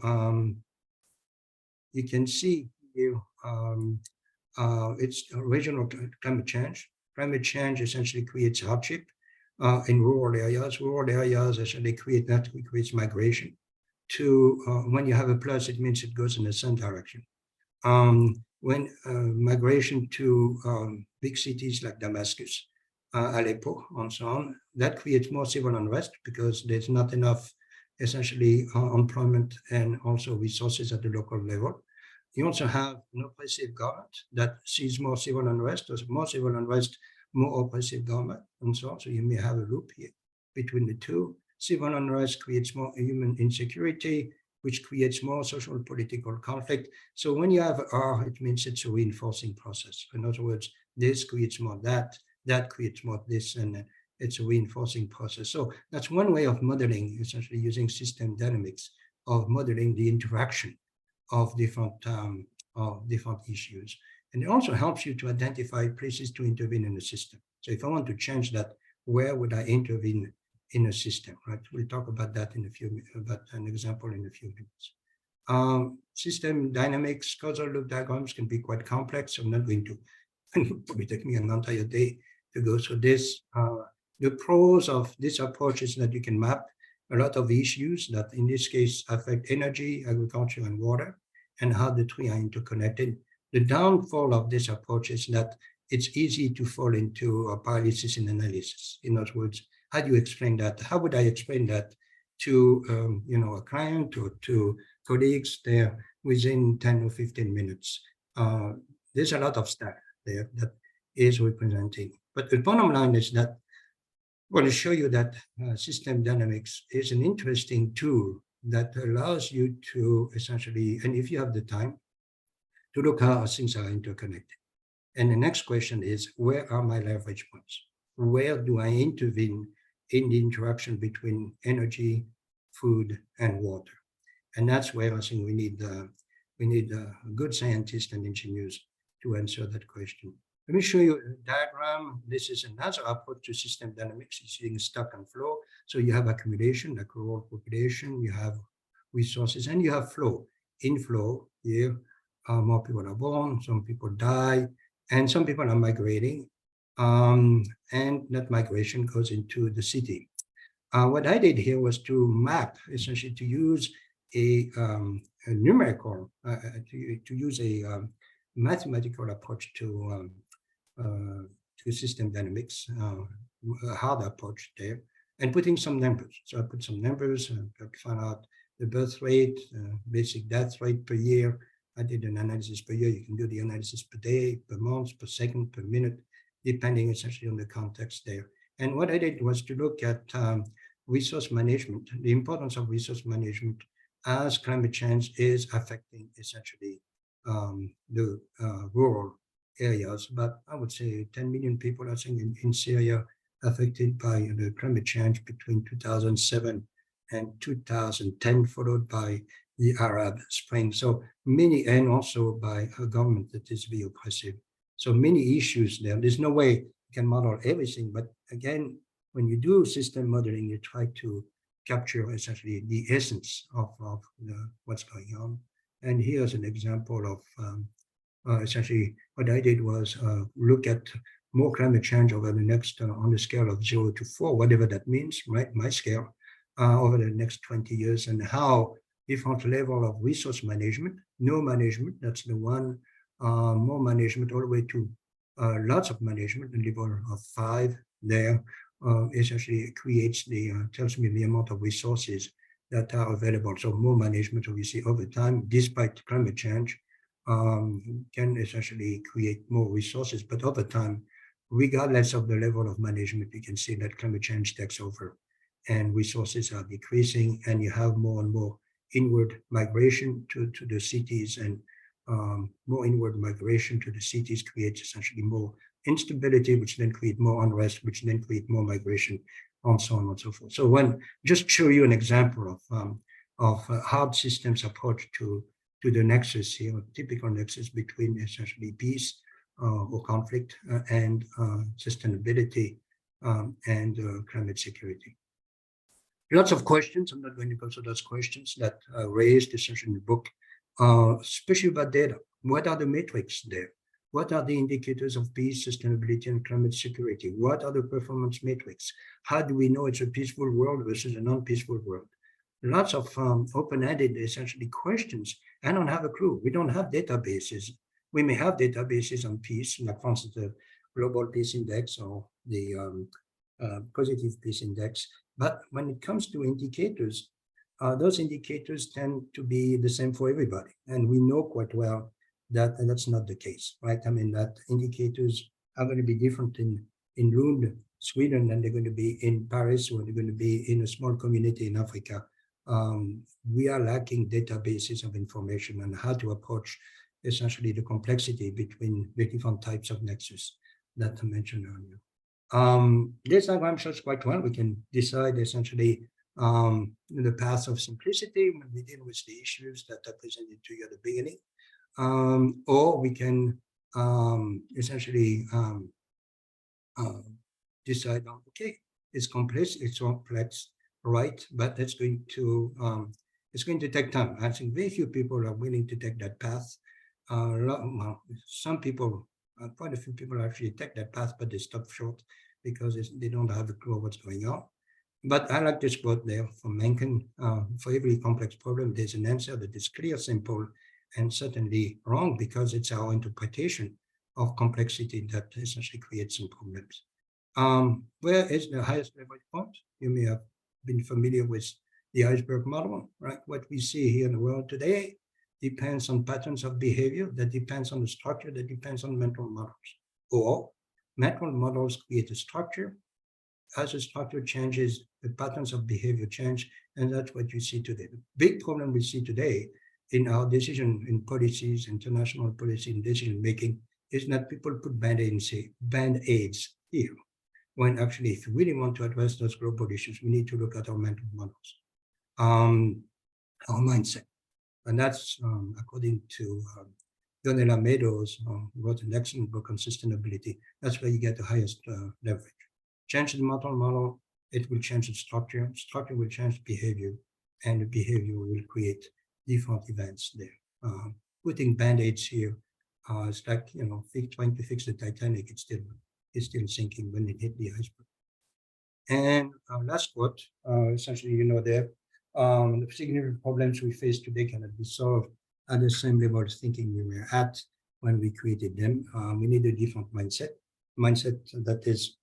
[SPEAKER 2] it's regional climate change. Climate change essentially creates hardship in rural areas. Rural areas essentially creates migration. When you have a plus, it means it goes in the same direction. When migration to big cities like Damascus, Aleppo, and so on, that creates more civil unrest because there's not enough, essentially, employment and also resources at the local level. You also have an oppressive government that sees more civil unrest, or more civil unrest, more oppressive government, and so on. So you may have a loop here between the two. Civil unrest creates more human insecurity, which creates more social political conflict. So when you have R, it means it's a reinforcing process. In other words, this creates more that creates more this, and it's a reinforcing process. So that's one way of modeling, essentially using system dynamics, of modeling the interaction of different issues. And it also helps you to identify places to intervene in the system. So if I want to change that, where would I intervene in a system, right? We'll talk about that about an example in a few minutes. System dynamics, causal loop diagrams can be quite complex. I'm not going to, probably take me an entire day to go through this. The pros of this approach is that you can map a lot of issues that in this case affect energy, agriculture, and water, and how the three are interconnected. The downfall of this approach is that it's easy to fall into a paralysis in analysis. In other words, how do you explain that? How would I explain that to a client or to colleagues there within 10 or 15 minutes? There's a lot of stuff there that is representing. But the bottom line is that I want to show you that system dynamics is an interesting tool that allows you to essentially, and if you have the time, to look how things are interconnected. And the next question is, where are my leverage points? Where do I intervene in the interaction between energy, food, and water? And that's where I think we need good scientists and engineers to answer that question. Let me show you a diagram. This is another approach to system dynamics. It's using stock and flow. So you have accumulation, like rural population, you have resources, and you have flow. Inflow here, more people are born, some people die, and some people are migrating. And that migration goes into the city. What I did here was to map, essentially to use a numerical, to use a mathematical approach to system dynamics, a hard approach there, and putting some numbers. So I put some numbers and found out the birth rate, basic death rate per year. I did an analysis per year. You can do the analysis per day, per month, per second, per minute, depending essentially on the context there. And what I did was to look at resource management, the importance of resource management as climate change is affecting essentially the rural areas. But I would say 10 million people, I think, in Syria affected by the climate change between 2007 and 2010, followed by the Arab Spring. So many, and also by a government that is very oppressive. So many issues there. There's no way you can model everything, but again, when you do system modeling, you try to capture essentially the essence of what's going on. And here's an example of essentially what I did was look at more climate change over the next, on the scale of 0 to 4, whatever that means, right, my scale, over the next 20 years, and how different level of resource management, no management, that's the one, more management all the way to lots of management, the level of 5 there, essentially creates tells me the amount of resources that are available. So more management, obviously, over time, despite climate change, can essentially create more resources. But over time, regardless of the level of management, you can see that climate change takes over and resources are decreasing, and you have more and more inward migration to the cities, and more inward migration to the cities creates essentially more instability, which then create more unrest, which then create more migration, and so on and so forth. So when just show you an example of how systems approach to the nexus here, typical nexus between essentially peace or conflict and sustainability and climate security. Lots of questions. I'm not going to go through those questions that raised essentially in the book, especially about data. What are the metrics there? What are the indicators of peace, sustainability, and climate security? What are the performance metrics? How do we know it's a peaceful world versus a non-peaceful world? Lots of open-ended, essentially, questions. I don't have a clue. We don't have databases. We may have databases on peace, like for instance, the Global Peace Index or the Positive Peace Index. But when it comes to indicators, those indicators tend to be the same for everybody. And we know quite well that that's not the case, right? I mean, that indicators are going to be different in Lund, Sweden, than they're going to be in Paris, or they're going to be in a small community in Africa. We are lacking databases of information on how to approach essentially the complexity between the different types of nexus that I mentioned earlier. This diagram shows quite well. We can decide essentially the path of simplicity when we deal with the issues that I presented to you at the beginning. Or we can essentially decide on, okay, it's complex, right? But it's going to take time. I think very few people are willing to take that path. Some people, quite a few people actually take that path, but they stop short because they don't have a clue what's going on. But I like this quote there from Mencken: for every complex problem, there's an answer that is clear, simple, and certainly wrong, because it's our interpretation of complexity that essentially creates some problems. Where is the highest level point? You may have been familiar with the Iceberg Model, right? What we see here in the world today depends on patterns of behavior, that depends on the structure, that depends on mental models. Or mental models create a structure. As the structure changes, the patterns of behavior change, and that's what you see today. The big problem we see today in our decision in policies, international policy and decision making, is that people put band-aids here, when actually, if you really want to address those global issues, we need to look at our mental models, our mindset. And that's according to Bernard Amadei, who wrote an excellent book on sustainability. That's where you get the highest leverage. Change the mental model, it will change the structure. Structure will change behavior, and the behavior will create different events there. Putting band-aids here, it's like, you know, trying to fix the Titanic. It's still sinking when it hit the iceberg. And last quote, essentially, you know, the significant problems we face today cannot be solved at the same level of thinking we were at when we created them. We need a different mindset that is,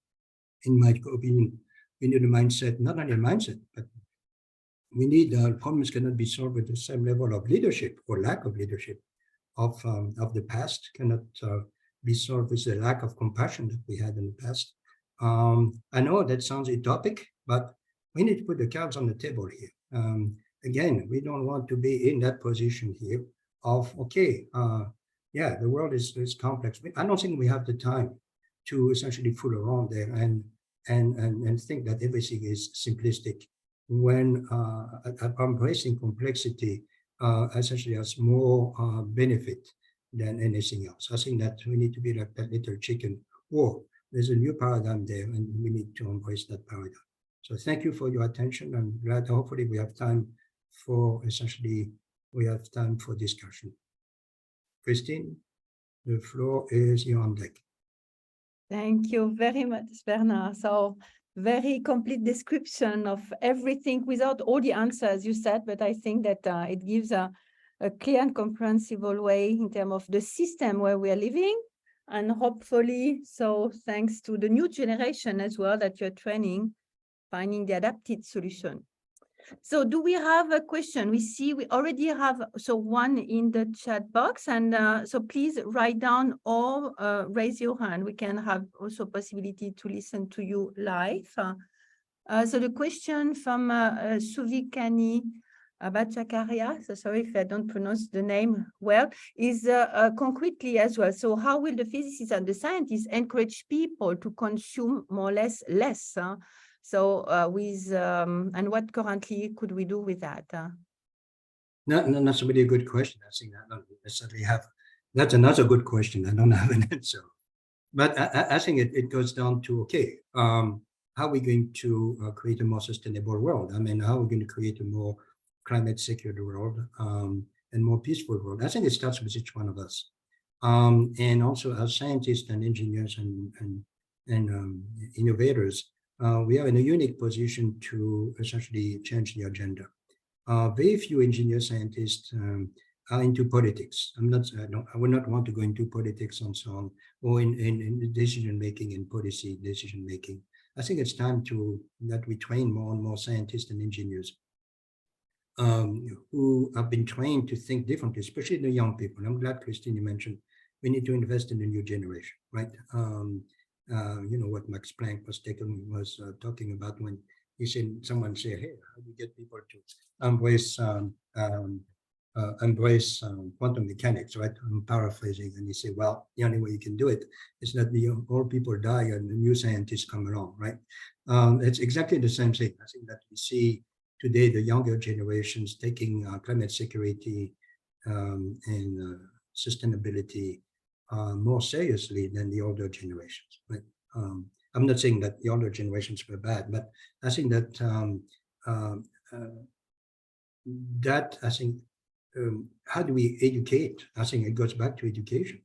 [SPEAKER 2] in my opinion, we need a mindset, not only a mindset, but we need problems cannot be solved with the same level of leadership or lack of leadership of the past, cannot be solved with the lack of compassion that we had in the past. I know that sounds utopic, but we need to put the cards on the table here. Again, we don't want to be in that position here of, okay, yeah, the world is complex. I don't think we have the time to essentially fool around there and think that everything is simplistic, when embracing complexity essentially has more benefit than anything else. I think that we need to be like that little chicken. Whoa, there's a new paradigm there, and we need to embrace that paradigm. So thank you for your attention. I'm glad, hopefully we have time for discussion. Christine, the floor is on deck.
[SPEAKER 1] Thank you very much, Bernard. So very complete description of everything without all the answers you said, but I think that it gives a clear and comprehensible way in terms of the system where we are living. And hopefully, so thanks to the new generation as well that you're training, finding the adapted solution. So do we have a question? We see we already have one in the chat box, and so please write down or raise your hand. We can have also possibility to listen to you live. So the question from Suvikani Bhattacharya, so sorry if I don't pronounce the name well, is concretely as well. So how will the physicists and the scientists encourage people to consume more or less? So and what currently could we do with that?
[SPEAKER 2] That's a really good question. I think I don't necessarily have, that's another good question. I don't have an answer. But I think it goes down to, okay, how are we going to create a more sustainable world? I mean, how are we going to create a more climate secure world and more peaceful world? I think it starts with each one of us. And also as scientists and engineers and innovators, we are in a unique position to essentially change the agenda. Very few engineer scientists are into politics. I would not want to go into politics and so on, or in decision making and policy decision making. I think it's time that we train more and more scientists and engineers who have been trained to think differently, especially the young people. I'm glad, Christine, you mentioned we need to invest in the new generation, right? You know what Max Planck was talking about when he said, someone said, hey, how do you get people to embrace quantum mechanics, right? I'm paraphrasing, and he said, well, the only way you can do it is that the old people die and the new scientists come along, right? It's exactly the same thing. I think that we see today the younger generations taking climate security and sustainability more seriously than the older generations, right? I'm not saying that the older generations were bad, but I think that how do we educate? I think it goes back to education.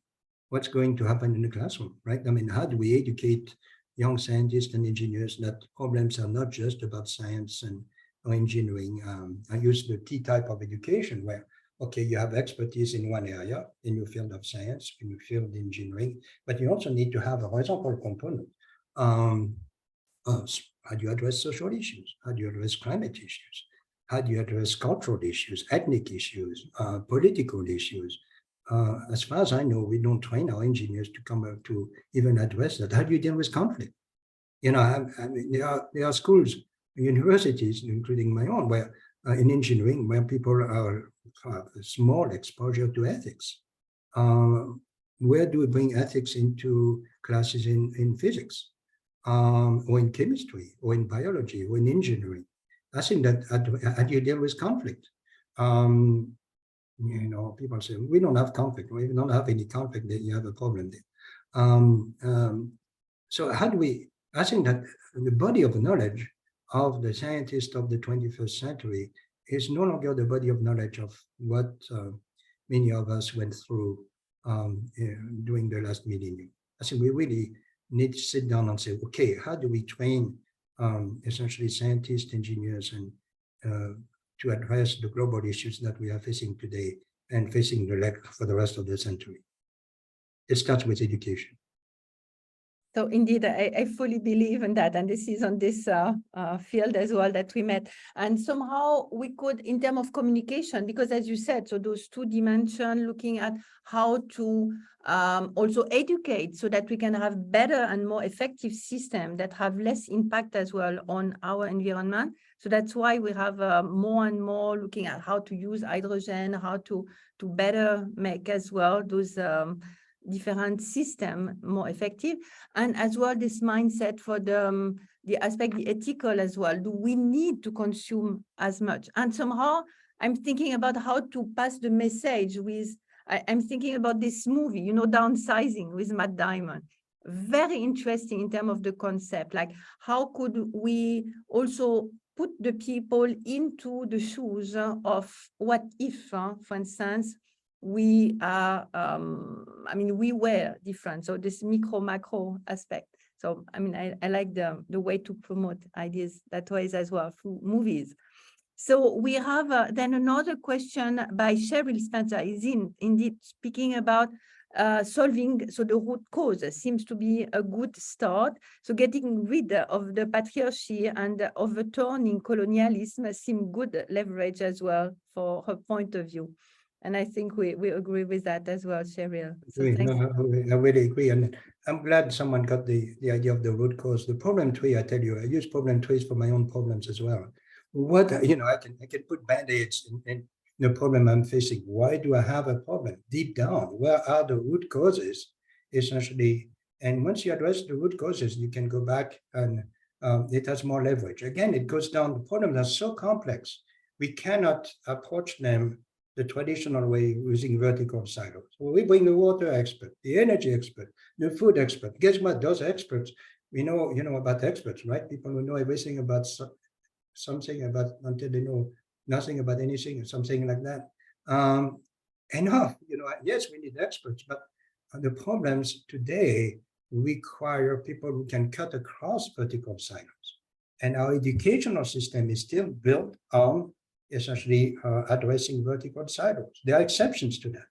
[SPEAKER 2] What's going to happen in the classroom, right? I mean, how do we educate young scientists and engineers that problems are not just about science and or engineering? I use the T type of education where, okay, you have expertise in one area, in your field of science, in your field of engineering, but you also need to have a horizontal component. How do you address social issues? How do you address climate issues? How do you address cultural issues, ethnic issues, political issues? As far as I know, we don't train our engineers to come up to even address that. How do you deal with conflict? You know, I mean, there are schools, universities, including my own, where in engineering, where people have a small exposure to ethics. Where do we bring ethics into classes in physics, or in chemistry, or in biology, or in engineering? I think that how do you deal with conflict? You know, people say, we don't have conflict. Well, if you don't have any conflict, then you have a problem there. So how do we, I think that the body of knowledge of the scientists of the 21st century is no longer the body of knowledge of what many of us went through during the last millennium. I think we really need to sit down and say, okay, how do we train essentially scientists, engineers, and to address the global issues that we are facing today and facing for the rest of the century? It starts with education.
[SPEAKER 1] So indeed, I fully believe in that. And this is on this field as well that we met. And somehow we could, in terms of communication, because as you said, so those two dimensions, looking at how to also educate so that we can have better and more effective systems that have less impact as well on our environment. So that's why we have more and more looking at how to use hydrogen, how to better make as well those different system more effective, and as well this mindset for the aspect, the ethical as well. Do we need to consume as much? And somehow I'm thinking about how to pass the message with, I'm thinking about this movie, you know, Downsizing with Matt Damon. Very interesting in terms of the concept, like how could we also put the people into the shoes of what if, for instance, we are, I mean, we were different. So this micro-macro aspect. So, I mean, I like the way to promote ideas that ways as well through movies. So we have then another question by Cheryl Spencer is indeed speaking about solving, so the root cause seems to be a good start. So getting rid of the patriarchy and overturning colonialism seem good leverage as well for her point of view. And I think we agree with that as well, Cheryl. So thanks.
[SPEAKER 2] No, I really agree. And I'm glad someone got the idea of the root cause. The problem tree, I tell you, I use problem trees for my own problems as well. What, I can put band-aids in the problem I'm facing. Why do I have a problem? Deep down, where are the root causes, essentially? And once you address the root causes, you can go back and it has more leverage. Again, it goes down, the problems are so complex, we cannot approach them the traditional way using vertical silos. So we bring the water expert, the energy expert, the food expert. Guess what? Those experts, we know, about experts, right? People who know everything about something about until they know nothing about anything or something like that. Enough, yes, we need experts, but the problems today require people who can cut across vertical silos. And our educational system is still built on essentially addressing vertical silos. There are exceptions to that,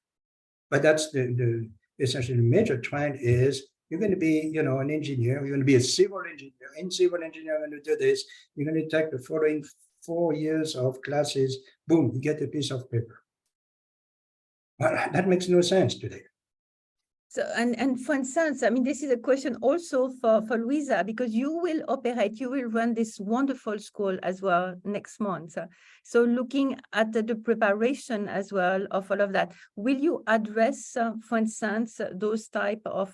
[SPEAKER 2] but that's the essentially the major trend is you're going to be, an engineer, you're going to be a civil engineer. In civil engineering, you're going to do this. You're going to take the following 4 years of classes. Boom, you get a piece of paper. Well, that makes no sense today.
[SPEAKER 1] So, and for instance, I mean, this is a question also for Louisa, because you will run this wonderful school as well next month. So looking at the preparation as well of all of that, will you address, for instance, those type of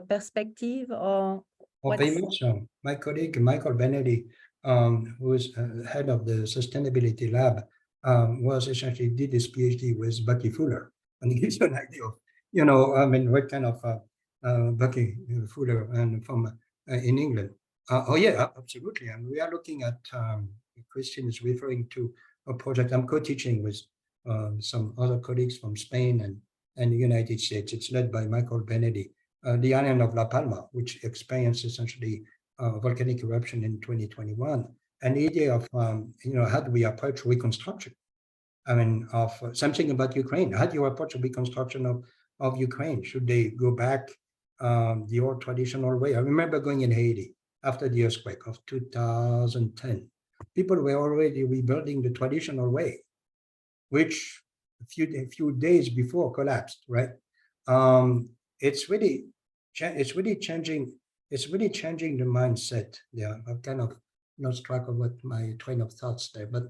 [SPEAKER 1] perspective or?
[SPEAKER 2] Very much so. My colleague, Michael Benedy, who is head of the sustainability lab, was essentially did his PhD with Bucky Fuller. And it gives you an idea of, what kind of Bucky Fuller and from in England. Oh yeah, absolutely. And we are looking at, Christian is referring to a project I'm co-teaching with some other colleagues from Spain and the United States. It's led by Michael Benedy. The island of La Palma, which experienced essentially volcanic eruption in 2021, and the idea of, how do we approach reconstruction? I mean, of something about Ukraine. How do you approach a reconstruction of Ukraine? Should they go back the old traditional way? I remember going in Haiti after the earthquake of 2010. People were already rebuilding the traditional way, which a few days before collapsed, right? It's really changing. It's really changing the mindset. Yeah, I've kind of lost track of what my train of thoughts there, but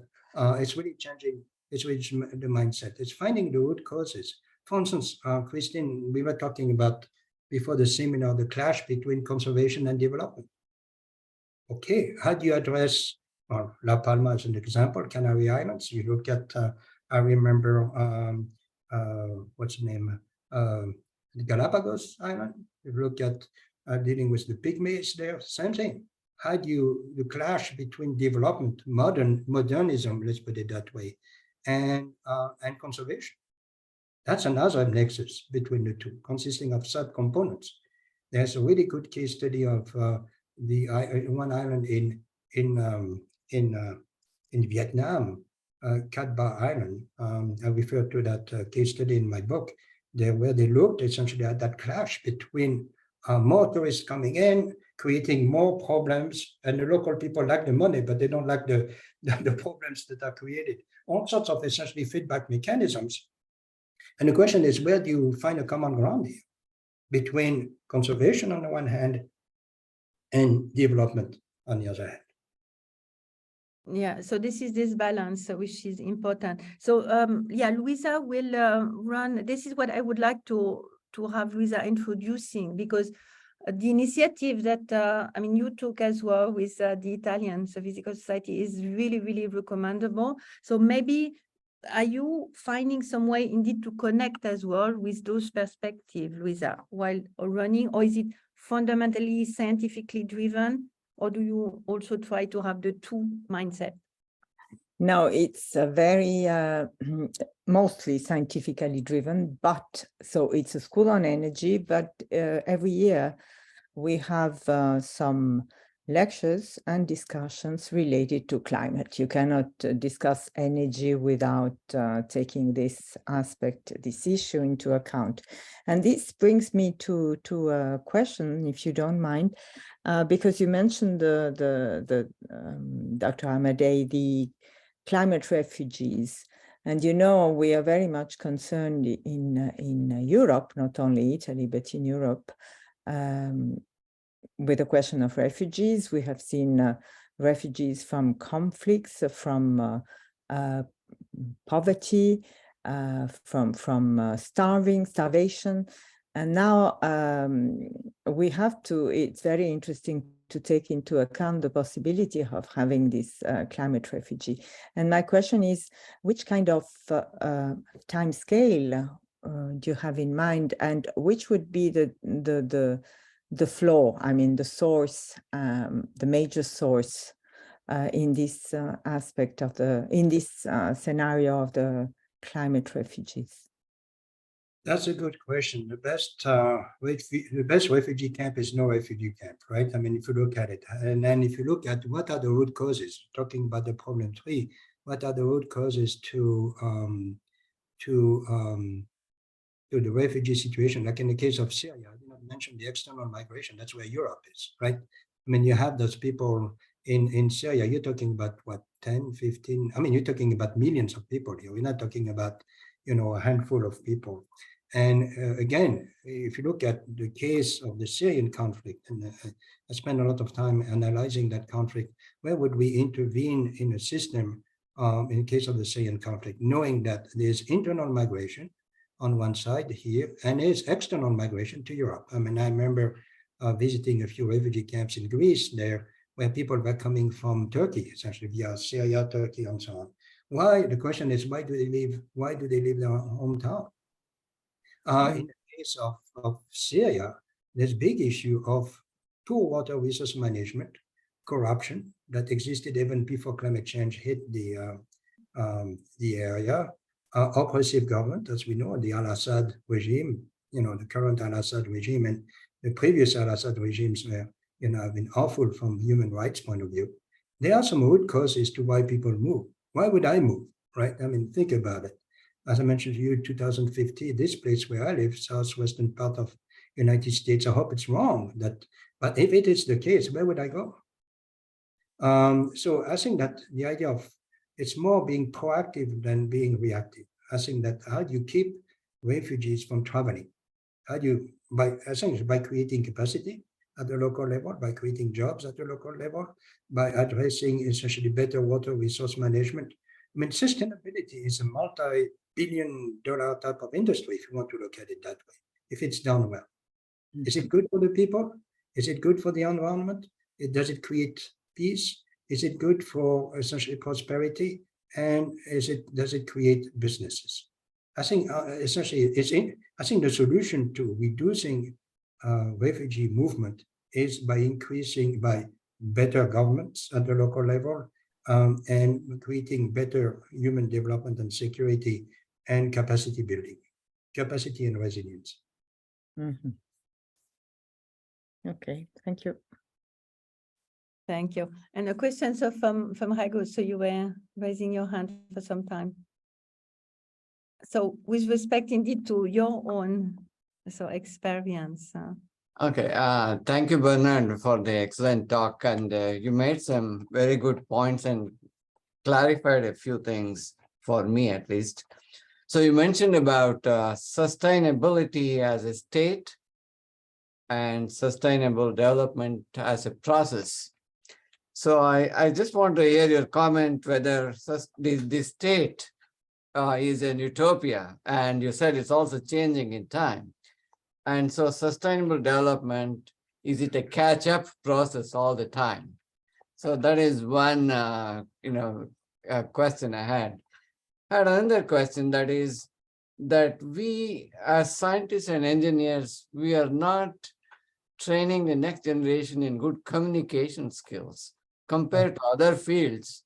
[SPEAKER 2] it's really changing. It's really the mindset. It's finding the root causes. For instance, Christine, we were talking about before the seminar the clash between conservation and development. Okay, how do you address La Palma as an example, Canary Islands? You look at, I remember, what's the name? The Galapagos Island. You look at dealing with the pygmies there, same thing. How do you clash between development, modernism, let's put it that way, and conservation? That's another nexus between the two, consisting of subcomponents. There's a really good case study of the one island in Vietnam, Cat Ba Island. I refer to that case study in my book, where they looked essentially at that clash between more tourists coming in, creating more problems, and the local people like the money, but they don't like the problems that are created. All sorts of essentially feedback mechanisms. And the question is, where do you find a common ground here between conservation on the one hand and development on the other hand?
[SPEAKER 1] Yeah, so this is this balance, which is important. So yeah, Louisa will run. This is what I would like to have Louisa introducing, because the initiative that I mean you took as well with the Italian Physical Society is really, really recommendable. So maybe are you finding some way indeed to connect as well with those perspectives, Louisa, while running, or is it fundamentally scientifically driven? Or do you also try to have the two mindset?
[SPEAKER 3] No, it's very mostly scientifically driven, but so it's a school on energy, but every year we have some lectures and discussions related to climate. You cannot discuss energy without taking this aspect, this issue into account. And this brings me to a question, if you don't mind, because you mentioned Dr. Amadei, the climate refugees. And you know, we are very much concerned in Europe, not only Italy, but in Europe, with the question of refugees. We have seen refugees from conflicts, from poverty, from starvation. And now we have to, it's very interesting to take into account the possibility of having this climate refugee. And my question is, which kind of time scale do you have in mind, and which would be the flow, I mean, the source, the major source in this aspect of in this scenario of the climate refugees?
[SPEAKER 2] That's a good question. The best refugee camp is no refugee camp, right? I mean, if you look at it, and then if you look at what are the root causes, talking about the problem 3, what are the root causes to the refugee situation? Like in the case of Syria, I mentioned the external migration. That's where Europe is, right? I mean, you have those people in Syria. You're talking about what, 10, 15? I mean, you're talking about millions of people here. We're not talking about, a handful of people. And again, if you look at the case of the Syrian conflict, and I spent a lot of time analyzing that conflict, where would we intervene in a system in case of the Syrian conflict, knowing that there's internal migration on one side here, and there's external migration to Europe. I mean, I remember visiting a few refugee camps in Greece there, where people were coming from Turkey, essentially via Syria, Turkey, and so on. Why? The question is, why do they leave? Why do they leave their hometown? In the case of Syria, there's big issue of poor water resource management, corruption that existed even before climate change hit the area, oppressive government, as we know, the Al-Assad regime, the current Al-Assad regime and the previous Al-Assad regimes were, have been awful from human rights point of view. There are some root causes to why people move. Why would I move, right? I mean, think about it. As I mentioned to you, 2050, this place where I live, southwestern part of United States, I hope it's wrong, but if it is the case, where would I go? So I think that the idea of it's more being proactive than being reactive. I think that how do you keep refugees from traveling? How do you, by creating capacity at the local level, by creating jobs at the local level, by addressing essentially better water resource management. I mean, sustainability is a multi-billion-dollar type of industry, if you want to look at it that way, if it's done well. Is it good for the people? Is it good for the environment? Does it create peace? Is it good for essentially prosperity? And does it create businesses? I think essentially I think the solution to reducing refugee movement is by better governments at the local level and creating better human development and security and capacity building, capacity and resilience.
[SPEAKER 3] Mm-hmm. Okay, thank you.
[SPEAKER 1] Thank you. And a question from Raghu. So you were raising your hand for some time. So with respect indeed to your own experience.
[SPEAKER 4] Okay, thank you, Bernard, for the excellent talk. And you made some very good points and clarified a few things for me, at least. So you mentioned about sustainability as a state and sustainable development as a process. So I just want to hear your comment whether this state is an utopia, and you said it's also changing in time. And so sustainable development, is it a catch-up process all the time? So that is one question I had. I had another question, that is that we as scientists and engineers, we are not training the next generation in good communication skills compared to other fields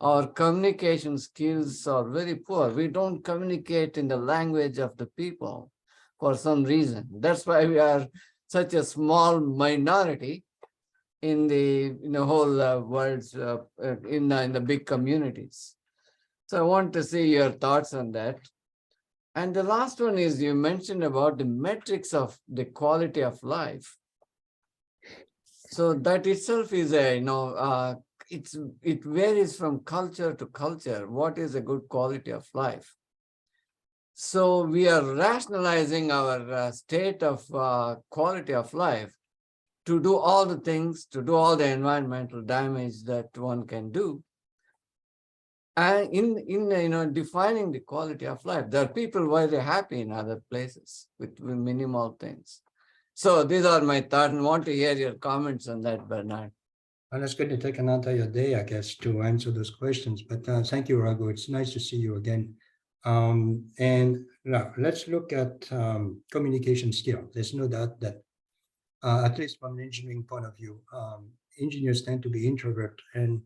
[SPEAKER 4] our communication skills are very poor. We don't communicate in the language of the people for some reason. That's why we are such a small minority in the whole world's in the big communities. So I want to see your thoughts on that. And the last one is you mentioned about the metrics of the quality of life. So that itself is a it varies from culture to culture. What is a good quality of life? So we are rationalizing our state of quality of life to do all the things, to do all the environmental damage that one can do. And in defining the quality of life, there are people very happy in other places with minimal things. So these are my thoughts, and want to hear your comments on that, Bernard.
[SPEAKER 2] Well, it's going to take an entire day, I guess, to answer those questions. But thank you, Raghu. It's nice to see you again. And now let's look at communication skills. There's no doubt that, at least from an engineering point of view, engineers tend to be introvert, and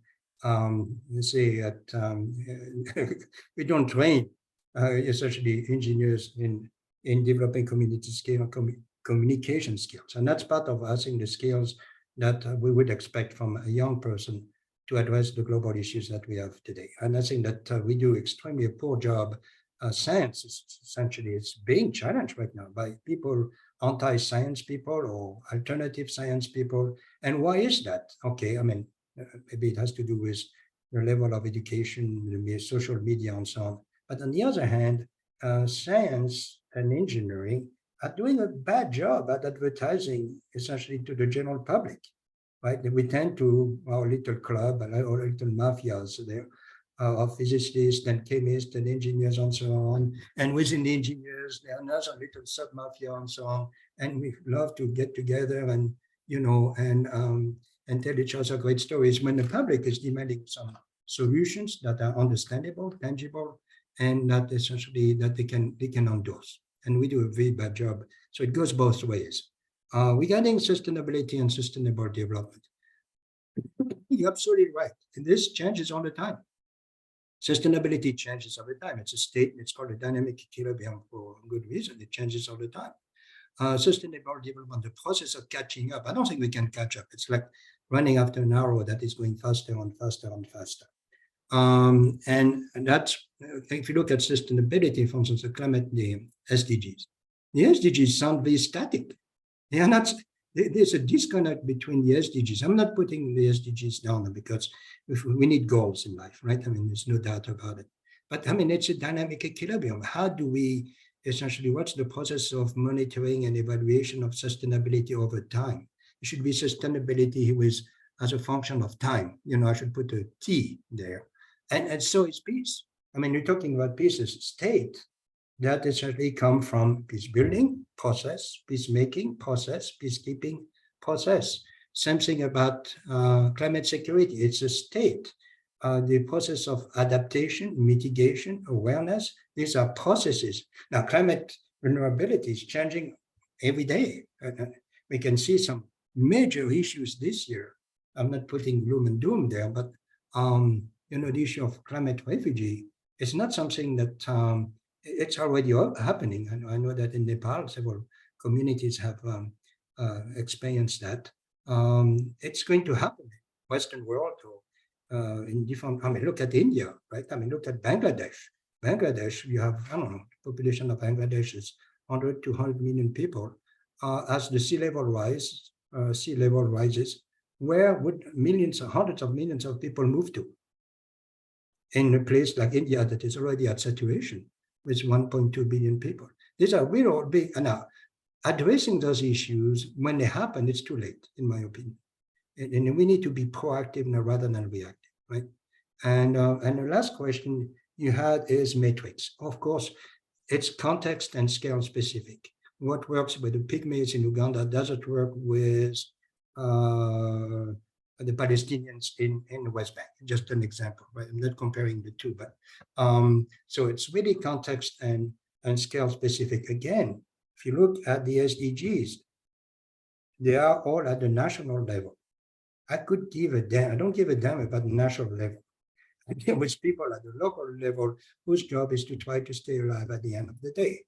[SPEAKER 2] let's say that we don't train essentially engineers in developing communication skills, and that's part of, I think, the skills that we would expect from a young person to address the global issues that we have today. And I think that we do extremely poor job. Science is essentially, it's being challenged right now by people, anti-science people or alternative science people. And why is that? Okay, I mean, maybe it has to do with the level of education, the social media and so on. But on the other hand, science and engineering are doing a bad job at advertising essentially to the general public, right? We tend to, our little club, our little mafias there, of physicists and chemists and engineers and so on. And within the engineers, there are another little sub-mafia and so on. And we love to get together and, and tell each other great stories when the public is demanding some solutions that are understandable, tangible, and that essentially that they can endorse. And we do a very bad job. So it goes both ways. Regarding sustainability and sustainable development, you're absolutely right. And this changes all the time. Sustainability changes all the time. It's a state, it's called a dynamic equilibrium for good reason. It changes all the time. Sustainable development, the process of catching up, I don't think we can catch up. It's like running after an arrow that is going faster and faster and faster. And that's, if you look at sustainability, for instance, the SDGs. The SDGs sound very static. They are not, there's a disconnect between the SDGs. I'm not putting the SDGs down because we need goals in life, right? I mean, there's no doubt about it. But I mean, it's a dynamic equilibrium. How do we essentially, what's the process of monitoring and evaluation of sustainability over time? It should be sustainability as a function of time. I should put a T there. And so it's peace. I mean, you're talking about peace as a state that essentially come from peace building process, peacemaking process, peacekeeping process. Same thing about climate security. It's a state. The process of adaptation, mitigation, awareness, these are processes. Now, climate vulnerability is changing every day. We can see some major issues this year. I'm not putting gloom and doom there, but the issue of climate refugee is not something that it's already happening. I know that in Nepal, several communities have experienced that. It's going to happen in the Western world or in different, I mean, look at India, right? I mean, look at Bangladesh. Bangladesh, you have, I don't know, the population of Bangladesh is 100 to 100 million people. As the sea level rises, where would millions or hundreds of millions of people move to? In a place like India that is already at saturation with 1.2 billion people. These are real big, and now addressing those issues when they happen, it's too late, in my opinion. And we need to be proactive now rather than reactive, right? And the last question you had is metrics. Of course, it's context and scale specific. What works with the pygmies in Uganda doesn't work with the Palestinians in the West Bank, just an example, right? I'm not comparing the two, but so it's really context and scale specific. Again, if you look at the SDGs, they are all at the national level. I could give a damn, I don't give a damn about the national level. I deal with people at the local level whose job is to try to stay alive at the end of the day.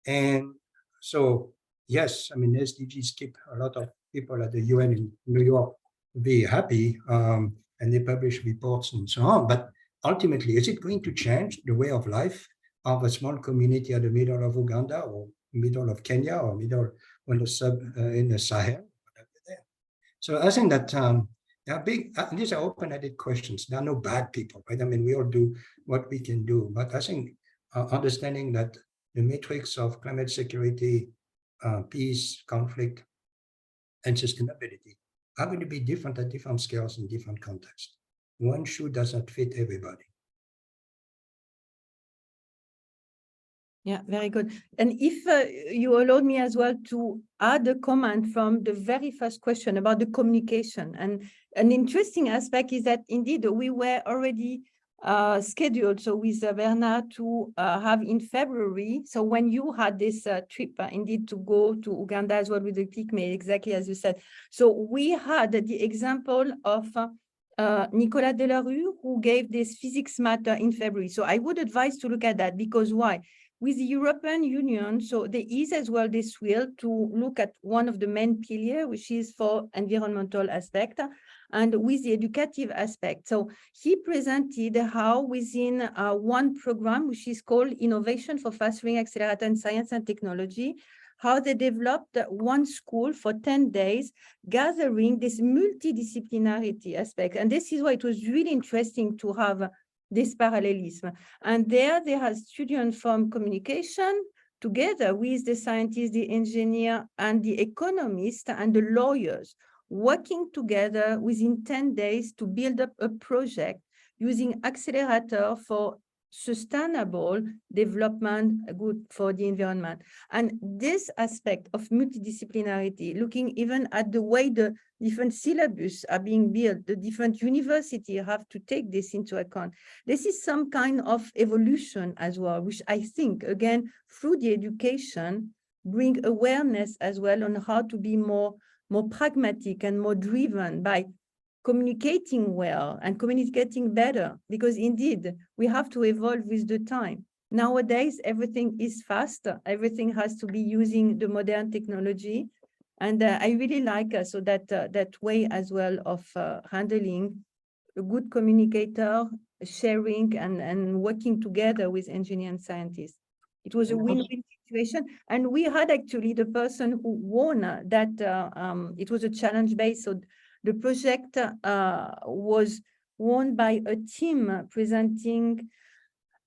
[SPEAKER 2] And so, yes, I mean, SDGs keep a lot of people at the UN in New York be happy, and they publish reports and so on. But ultimately, is it going to change the way of life of a small community at the middle of Uganda or middle of Kenya or middle on the in the Sahel? So I think that these are open-ended questions. There are no bad people, right? I mean, we all do what we can do, but I think understanding that the matrix of climate security, peace, conflict, and sustainability are going to be different at different scales in different contexts. One shoe does not fit everybody.
[SPEAKER 1] Yeah, very good. And if you allowed me as well to add a comment from the very first question about the communication. And an interesting aspect is that indeed we were already scheduled, so with Bernard, to have in February. So when you had this trip indeed to go to Uganda as well with the TICME, exactly as you said. So we had the example of Nicolas Delarue, who gave this physics matter in February. So I would advise to look at that, because why? With the European Union, so there is as well this will to look at one of the main pillars, which is for environmental aspect, and with the educative aspect. So he presented how within one program, which is called Innovation for Fostering Accelerator in Science and Technology, how they developed one school for 10 days, gathering this multidisciplinarity aspect. And this is why it was really interesting to have this parallelism. And there they have students from communication together with the scientists, the engineer, and the economists and the lawyers, working together within 10 days to build up a project using accelerator for sustainable development, good for the environment. And this aspect of multidisciplinarity, looking even at the way the different syllabus are being built, the different universities have to take this into account. This is some kind of evolution as well, which I think, again, through the education, bring awareness as well on how to be more pragmatic and more driven by communicating well and communicating better, because indeed we have to evolve with the time. Nowadays, everything is faster. Everything has to be using the modern technology. And I really like so that way as well of handling a good communicator, sharing and working together with engineers and scientists. It was a win-win situation. And we had actually the person who won that, it was a challenge-based. So the project was won by a team presenting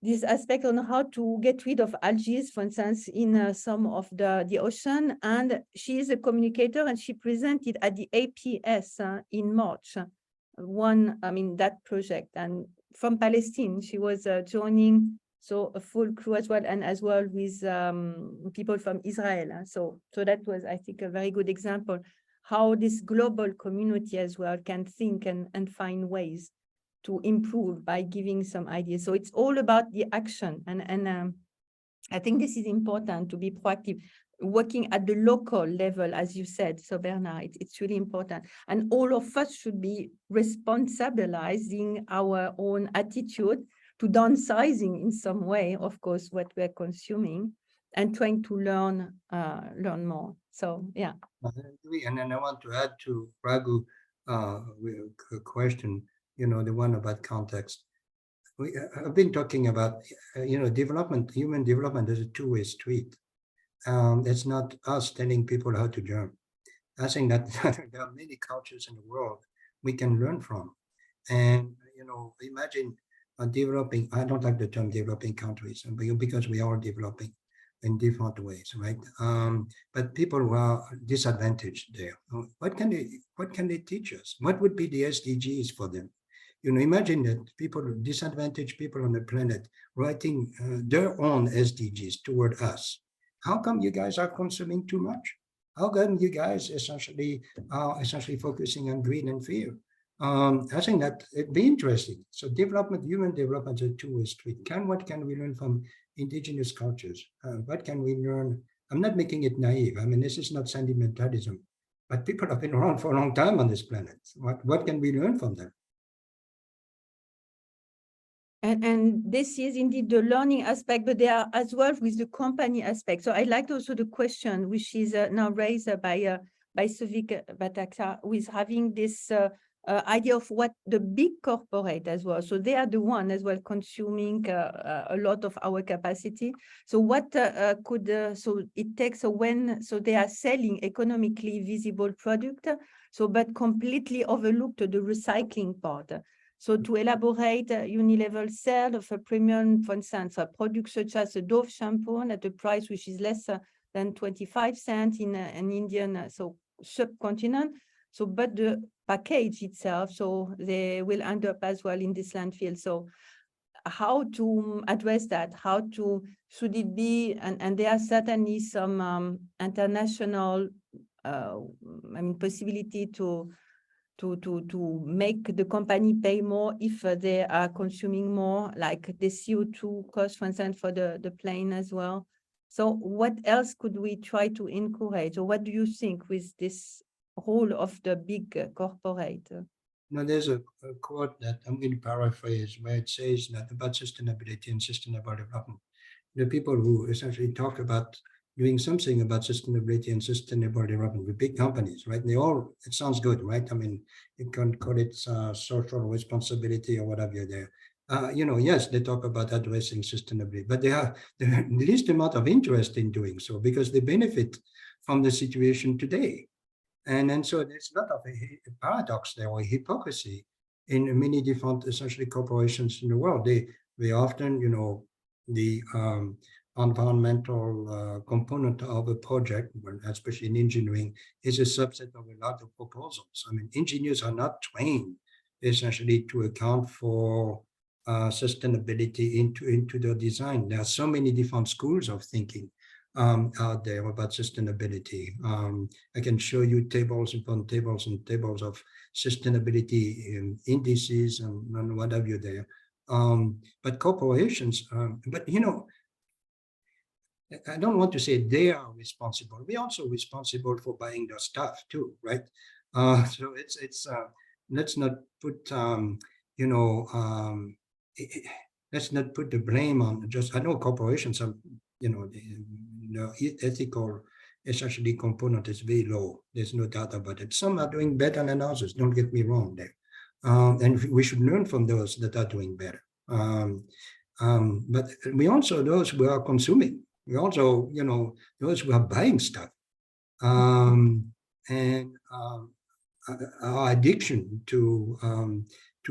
[SPEAKER 1] this aspect on how to get rid of algae, for instance, in some of the ocean. And she is a communicator, and she presented at the APS in March, that project. And from Palestine, she was joining, so a full crew as well, and as well with people from Israel. So that was, I think, a very good example how this global community as well can think and find ways to improve by giving some ideas. So it's all about the action. And I think this is important to be proactive, working at the local level, as you said. So Bernard, it's really important. And all of us should be responsibilizing our own attitude to downsizing in some way, of course, what we're consuming, and trying to learn more. So, yeah.
[SPEAKER 2] And then I want to add to Raghu a question, the one about context. I've been talking about, development, human development is a two-way street. It's not us telling people how to jump. I think that there are many cultures in the world we can learn from. And, imagine developing, I don't like the term developing countries, because we are developing in different ways, right? But people who are disadvantaged there, what can they teach us? What would be the SDGs for them? Imagine that disadvantaged people on the planet writing their own SDGs toward us. How come you guys are consuming too much? How come you guys essentially focusing on greed and fear? I think that it'd be interesting. So human development is a two-way street. What can we learn from indigenous cultures? What can we learn? I'm not making it naive. I mean, this is not sentimentalism, but people have been around for a long time on this planet. What can we learn from them?
[SPEAKER 1] And this is indeed the learning aspect, but they are as well with the company aspect. So I liked also the question, which is now raised by Suvik Bataksa, with having this idea of what the big corporate as well. So they are the one as well consuming a lot of our capacity. So what so it takes so they are selling economically visible product, so but completely overlooked the recycling part. So to elaborate, unilevel sale of a premium, for instance, a product such as a Dove shampoo at a price which is less than 25 cents in an Indian subcontinent. So, but the package itself, so they will end up as well in this landfill. So how to address that? How to, should it be, and there are certainly some international, possibility to make the company pay more if they are consuming more, like the CO2 cost, for instance, for the plane as well. So what else could we try to encourage, or what do you think with this role of the big corporate?
[SPEAKER 2] Now, there's a quote that I'm going to paraphrase where it says that about sustainability and sustainable development, the people who essentially talk about doing something about sustainability and sustainable development with big companies, right? They all, it sounds good, right? I mean, you can call it social responsibility or whatever there. Yes, they talk about addressing sustainability, but they have the least amount of interest in doing so because they benefit from the situation today. And so there's a lot of a paradox there or hypocrisy in many different, essentially, corporations in the world. They often, the environmental component of a project, especially in engineering, is a subset of a lot of proposals. I mean, engineers are not trained essentially to account for sustainability into their design. There are so many different schools of thinking out there about sustainability. I can show you tables upon tables and tables of sustainability indices and what have you there. But corporations, I don't want to say they are responsible. We're also responsible for buying their stuff too, right? So it's let's not put let's not put the blame on just. I know corporations are the ethical essentially component is very low. There's no doubt about it. Some are doing better than others. Don't get me wrong there, and we should learn from those that are doing better. But we also those who are consuming. We also, those who are buying stuff, and our addiction to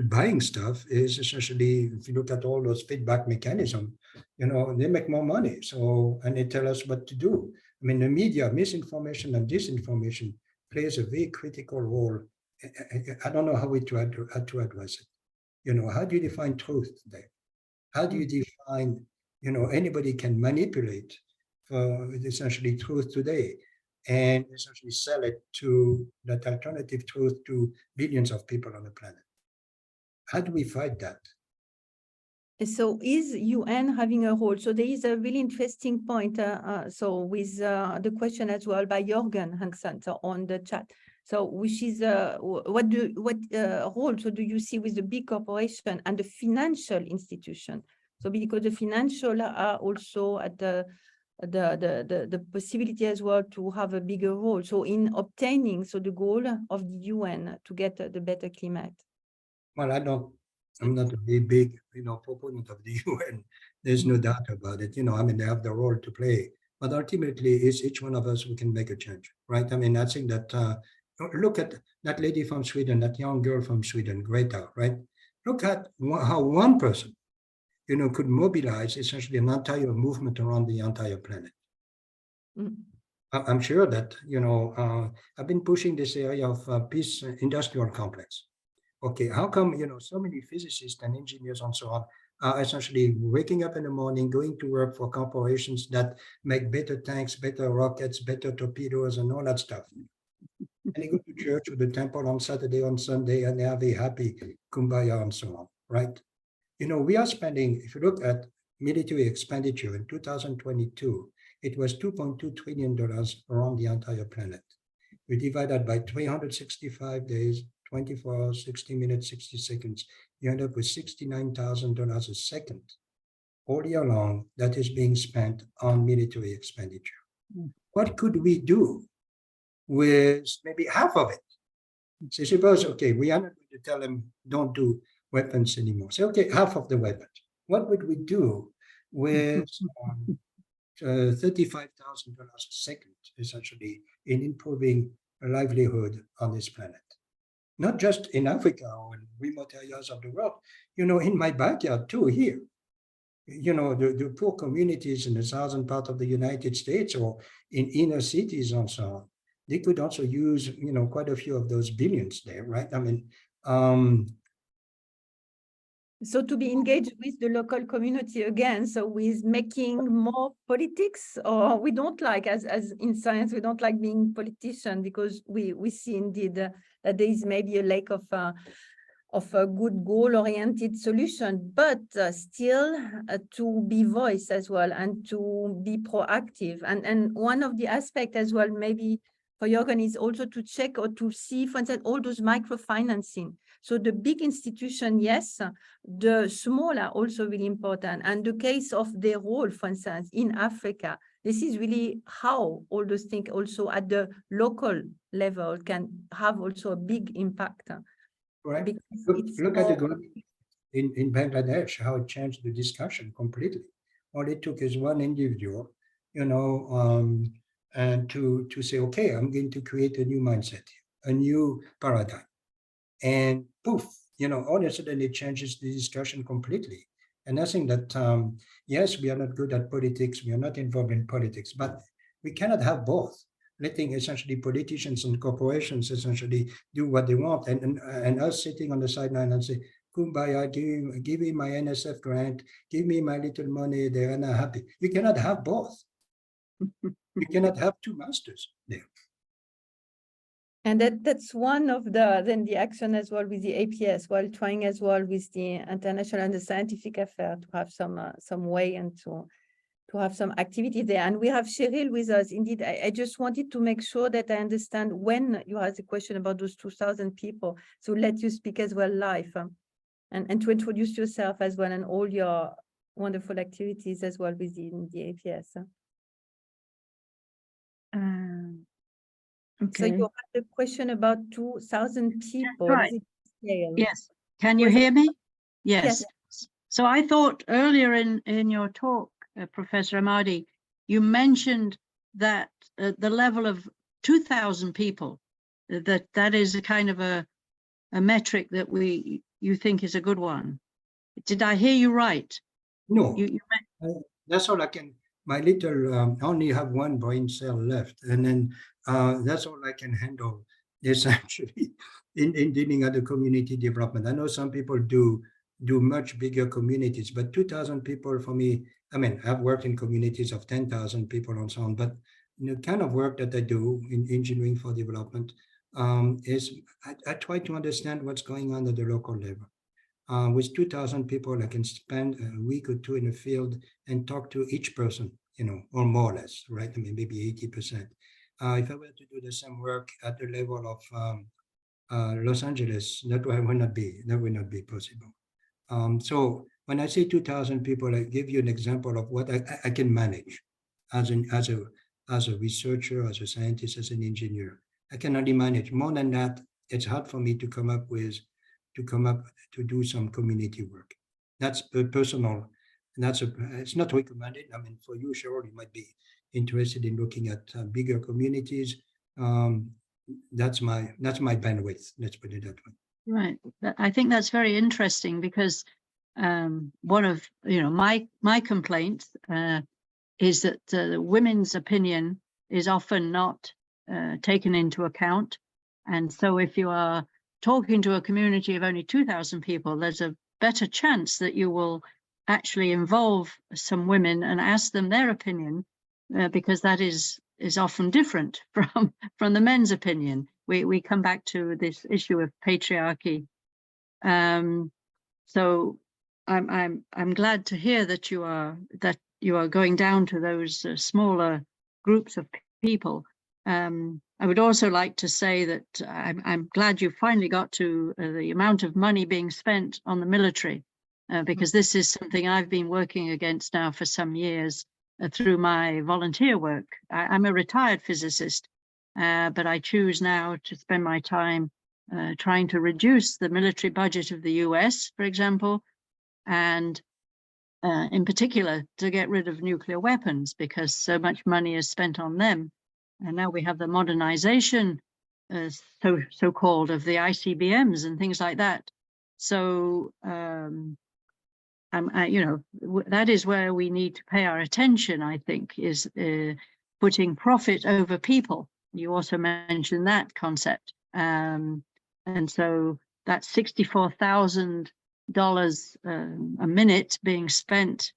[SPEAKER 2] buying stuff is essentially, if you look at all those feedback mechanisms, they make more money. So, and they tell us what to do. I mean, the media, misinformation and disinformation plays a very critical role. I don't know how to address it. How do you define truth today? How do you define, anybody can manipulate for essentially truth today and essentially sell it to that alternative truth to billions of people on the planet? How do we fight that?
[SPEAKER 1] So is UN having a role? So there is a really interesting point. So with the question as well by Jorgen Hansen on the chat. So which is what role so do you see with the big corporation and the financial institution? So because the financial are also at the possibility as well to have a bigger role. So in obtaining the goal of the UN to get the better climate.
[SPEAKER 2] Well, I'm not a very big, proponent of the UN. There's no doubt about it. They have the role to play, but ultimately it's each one of us who can make a change, right? I mean, I think that, look at that lady from Sweden, that young girl from Sweden, Greta, right? Look at how one person, could mobilize essentially an entire movement around the entire planet. I'm sure that, I've been pushing this area of peace industrial complex. Okay, how come, so many physicists and engineers and so on are essentially waking up in the morning, going to work for corporations that make better tanks, better rockets, better torpedoes, and all that stuff. And they go to church or the temple on Saturday, on Sunday, and they are very happy, kumbaya, and so on, right? We are spending, if you look at military expenditure in 2022, it was $2.2 trillion around the entire planet. We divide that by 365 days, 24 hours, 60 minutes, 60 seconds, you end up with $69,000 a second all year long that is being spent on military expenditure. What could we do with maybe half of it? So suppose, okay, we are not going to tell them don't do weapons anymore. Say, okay, half of the weapons. What would we do with $35,000 a second, essentially, in improving livelihood on this planet? Not just in Africa or in remote areas of the world, in my backyard too, here. The poor communities in the southern part of the United States or in inner cities and so on, they could also use, quite a few of those billions there, right? I mean,
[SPEAKER 1] so to be engaged with the local community again, so with making more politics, or we don't like, as in science, we don't like being politician because we see indeed that there is maybe a lack of a good goal-oriented solution, but still to be voiced as well and to be proactive. And one of the aspects as well, maybe for Jürgen, is also to check or to see, for instance, all those microfinancing. So the big institution, yes, the small are also really important. And the case of their role, for instance, in Africa, this is really how all those things also at the local level can have also a big impact.
[SPEAKER 2] Right. Look at the group in Bangladesh, how it changed the discussion completely. All it took is one individual, and to say, okay, I'm going to create a new mindset, a new paradigm. And poof, all of a sudden it changes the discussion completely. And I think that, yes, we are not good at politics. We are not involved in politics, but we cannot have both. Letting essentially politicians and corporations essentially do what they want, and us sitting on the sideline and say, kumbaya, give me my NSF grant, give me my little money, they're not happy. We cannot have both. We cannot have two masters there.
[SPEAKER 1] And that's one of the action as well with the APS, while trying as well with the international and the scientific affair to have some way and to have some activity there. And we have Cheryl with us. Indeed, I just wanted to make sure that I understand when you asked a question about those 2,000 people. So let you speak as well live and to introduce yourself as well and all your wonderful activities as well within the APS.
[SPEAKER 5] Okay.
[SPEAKER 1] So you had a question about 2,000 people.
[SPEAKER 5] Right.
[SPEAKER 1] Scale.
[SPEAKER 5] Yes. Can you hear me? Yes.
[SPEAKER 1] Yes.
[SPEAKER 5] So I thought earlier in your talk, Professor Amadei, you mentioned that the level of 2,000 people, that is a kind of a metric that you think is a good one. Did I hear you right?
[SPEAKER 2] No, that's all I can. My little only have one brain cell left, and then that's all I can handle. Essentially, in dealing at the community development. I know some people do much bigger communities, but 2,000 people for me. I mean, I've worked in communities of 10,000 people and so on, but the kind of work that I do in engineering for development is I try to understand what's going on at the local level. With 2,000 people, I can spend a week or two in the field and talk to each person, or more or less, right? I mean, maybe 80%. If I were to do the same work at the level of Los Angeles, that would not be possible. So when I say 2,000 people, I give you an example of what I can manage as a researcher, as a scientist, as an engineer. I can only manage. More than that, it's hard for me to come up to do some community work. That's personal. And it's not recommended. I mean, for you, Cheryl, you might be interested in looking at bigger communities. That's my bandwidth. Let's put it that way.
[SPEAKER 5] Right. I think that's very interesting because one of my complaint is that the women's opinion is often not taken into account, and so if you are talking to a community of only 2,000 people, there's a better chance that you will actually involve some women and ask them their opinion, because that is often different from the men's opinion. We come back to this issue of patriarchy. So I'm glad to hear that you are going down to those smaller groups of people. I would also like to say that I'm glad you finally got to the amount of money being spent on the military, because this is something I've been working against now for some years through my volunteer work. I'm a retired physicist, but I choose now to spend my time trying to reduce the military budget of the US, for example, and in particular to get rid of nuclear weapons, because so much money is spent on them. And now we have the modernization, so-called, of the ICBMs and things like that. So, that is where we need to pay our attention, I think, is putting profit over people. You also mentioned that concept. And so that's $64,000 a minute being spent.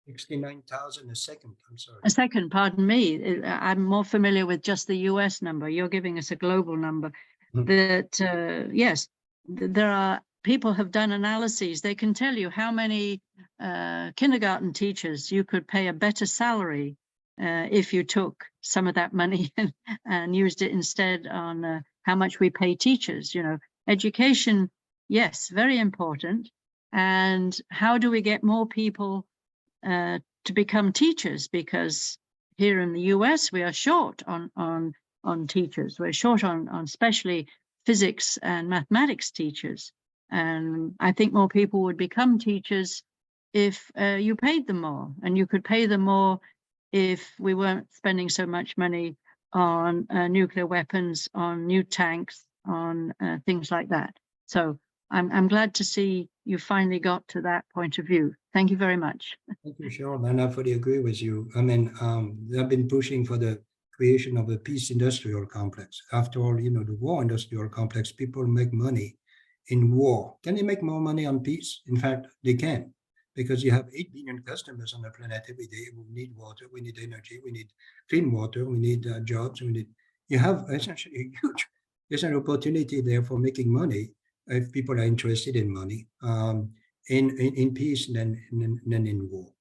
[SPEAKER 2] 69,000 a second, I'm sorry.
[SPEAKER 5] A second, pardon me. I'm more familiar with just the US number. You're giving us a global number. That, yes, there are, people have done analyses. They can tell you how many kindergarten teachers you could pay a better salary if you took some of that money and used it instead on how much we pay teachers. You know, education, yes, very important. And how do we get more people to become teachers? Because here in the US, we are short on teachers. We're short on especially physics and mathematics teachers. And I think more people would become teachers if you paid them more, and you could pay them more if we weren't spending so much money on nuclear weapons, on new tanks, on things like that. So I'm glad to see you finally got to that point of view. Thank you very much.
[SPEAKER 2] Thank you, Cheryl, and I fully agree with you. I mean, I've been pushing for the creation of a peace industrial complex. After all, you know, the war industrial complex, people make money in war. Can they make more money on peace? In fact, they can, because you have 8 billion customers on the planet every day who need water, we need energy, we need clean water, we need jobs, you have essentially a huge, there's an opportunity there for making money if people are interested in money, in peace than in war.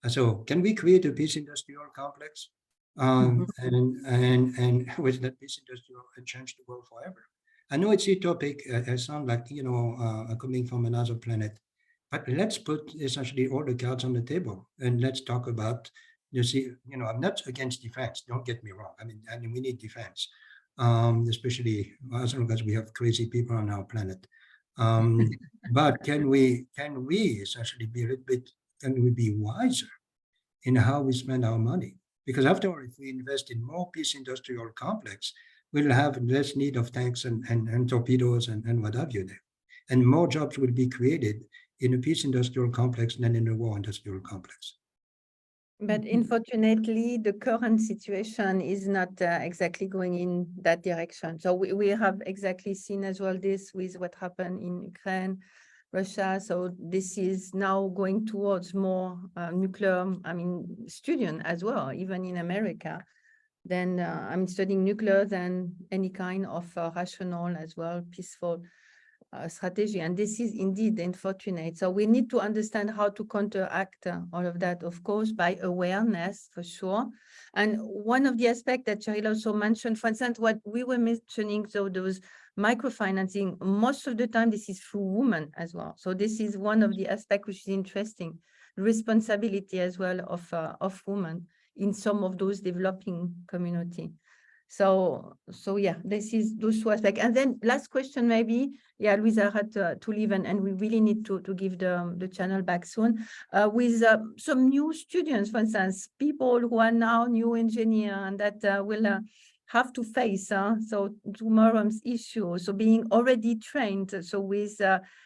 [SPEAKER 2] So can we create a peace industrial complex? And with that peace industrial and change the world forever? I know it's utopic. I sound like, you know, coming from another planet, but let's put essentially all the cards on the table and let's talk about, you see, you know, I'm not against defense. Don't get me wrong. I mean, we need defense, especially as long as we have crazy people on our planet. But can we essentially be a little bit, can we be wiser in how we spend our money? Because after all, if we invest in more peace industrial complex, we'll have less need of tanks and torpedoes and what have you there. And more jobs will be created in a peace industrial complex than in a war industrial complex.
[SPEAKER 1] But unfortunately, the current situation is not exactly going in that direction. So we have exactly seen as well this with what happened in Ukraine, Russia. So this is now going towards more nuclear, student as well, even in America. Then I'm studying nuclear than any kind of rational as well, peaceful strategy. And this is indeed unfortunate. So we need to understand how to counteract all of that, of course, by awareness for sure. And one of the aspects that Cheryl also mentioned, for instance, what we were mentioning, so those microfinancing, most of the time, this is through women as well. So this is one of the aspects which is interesting, responsibility as well of women in some of those developing community. So yeah, this is those two aspects. And then last question, maybe, yeah, Louisa had to leave, and we really need to give the channel back soon. With some new students, for instance, people who are now new engineer and that will have to face so tomorrow's issue. So being already trained, so with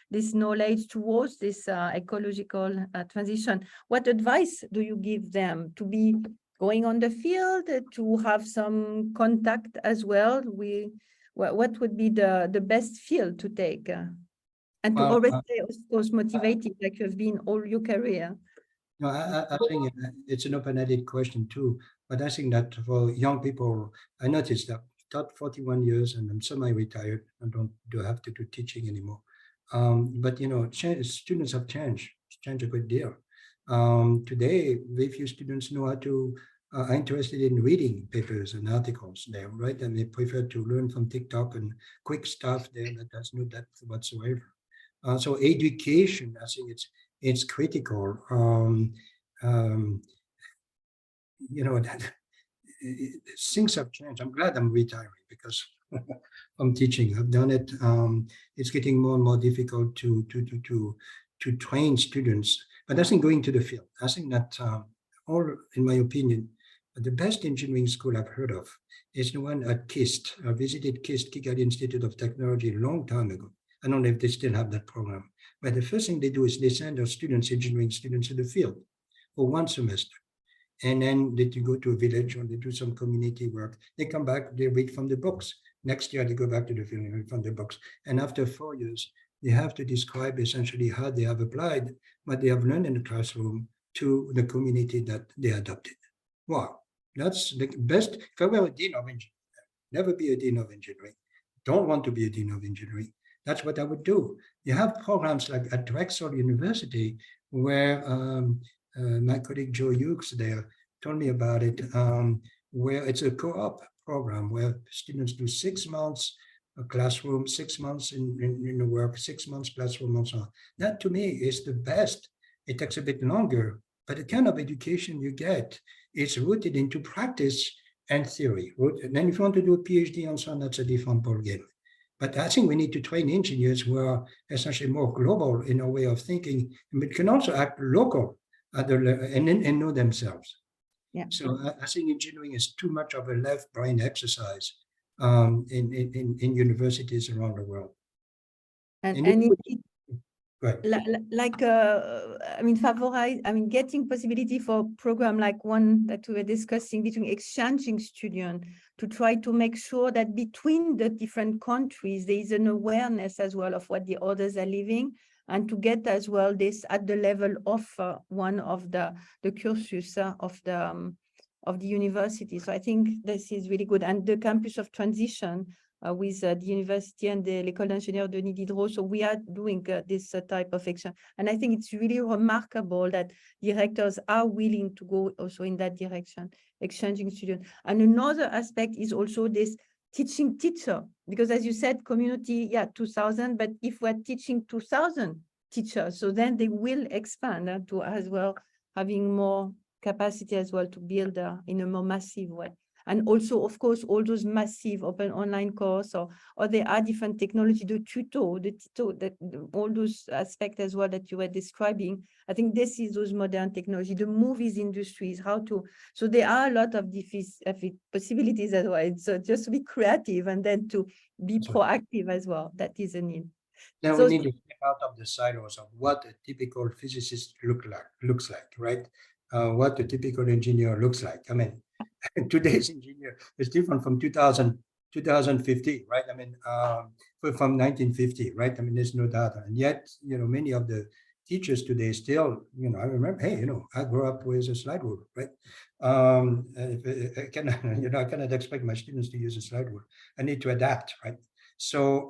[SPEAKER 1] this knowledge towards this ecological transition, what advice do you give them to be going on the field, to have some contact as well? What would be the best field to take? And to always stay, of course, motivated like you have been all your career.
[SPEAKER 2] No, I think it's an open-ended question too, but I think that for young people, I noticed that I've taught 41 years and I'm semi-retired and don't have to do teaching anymore. But you know, students have changed a great deal. Today, very few students know how to are interested in reading papers and articles there, right? And they prefer to learn from TikTok and quick stuff there that has no depth whatsoever. So education, I think it's critical. You know, things have changed. I'm glad I'm retiring because I'm teaching. I've done it. It's getting more and more difficult to train students. But I think going to the field, I think that all, in my opinion, the best engineering school I've heard of is the one at KIST. I visited KIST, Kigali Institute of Technology, a long time ago. I don't know if they still have that program. But the first thing they do is they send their students, engineering students, to the field for 1 semester. And then they go to a village or they do some community work. They come back, they read from the books. Next year, they go back to the field and read from the books. And after 4 years, they have to describe essentially how they have applied what they have learned in the classroom to the community that they adopted. Wow, that's the best. If I were a dean of engineering, never be a dean of engineering. Don't want to be a dean of engineering. That's what I would do. You have programs like at Drexel University where my colleague Joe Hughes there told me about it, where it's a co-op program where students do 6 months a classroom, 6 months in the work, 6 months classroom, and so on. That to me is the best. It takes a bit longer, but the kind of education you get is rooted into practice and theory. And then if you want to do a PhD and so on, that's a different ballgame. But I think we need to train engineers who are essentially more global in a way of thinking, but can also act local and know themselves.
[SPEAKER 1] Yeah.
[SPEAKER 2] So I think engineering is too much of a left brain exercise in universities around the world.
[SPEAKER 1] Getting possibility for program like one that we were discussing between exchanging students to try to make sure that between the different countries, there is an awareness as well of what the others are living, and to get as well this at the level of one of the cursus of the university. So I think this is really good. And the campus of transition with the university and the L'École d'ingénieurs de Diderot. So we are doing this type of action. And I think it's really remarkable that directors are willing to go also in that direction, exchanging students. And another aspect is also this teaching teacher, because as you said, community, 2,000, but if we're teaching 2,000 teachers, so then they will expand to as well having more capacity as well to build in a more massive way. And also, of course, all those massive open online courses, or there are different technology, the tuto, all those aspects as well that you were describing. I think this is those modern technology, the movies industries, so there are a lot of possibilities as well. So just to be creative and then to be proactive as well. That is a need.
[SPEAKER 2] Now we need to step out of the silos of what a typical physicist looks like, right? What a typical engineer looks like. I mean, today's engineer is different from 2050, right? I mean, from 1950, right? I mean, there's no data. And yet, many of the teachers today still, I remember, hey, I grew up with a slide rule, right? I cannot expect my students to use a slide rule. I need to adapt, right? So,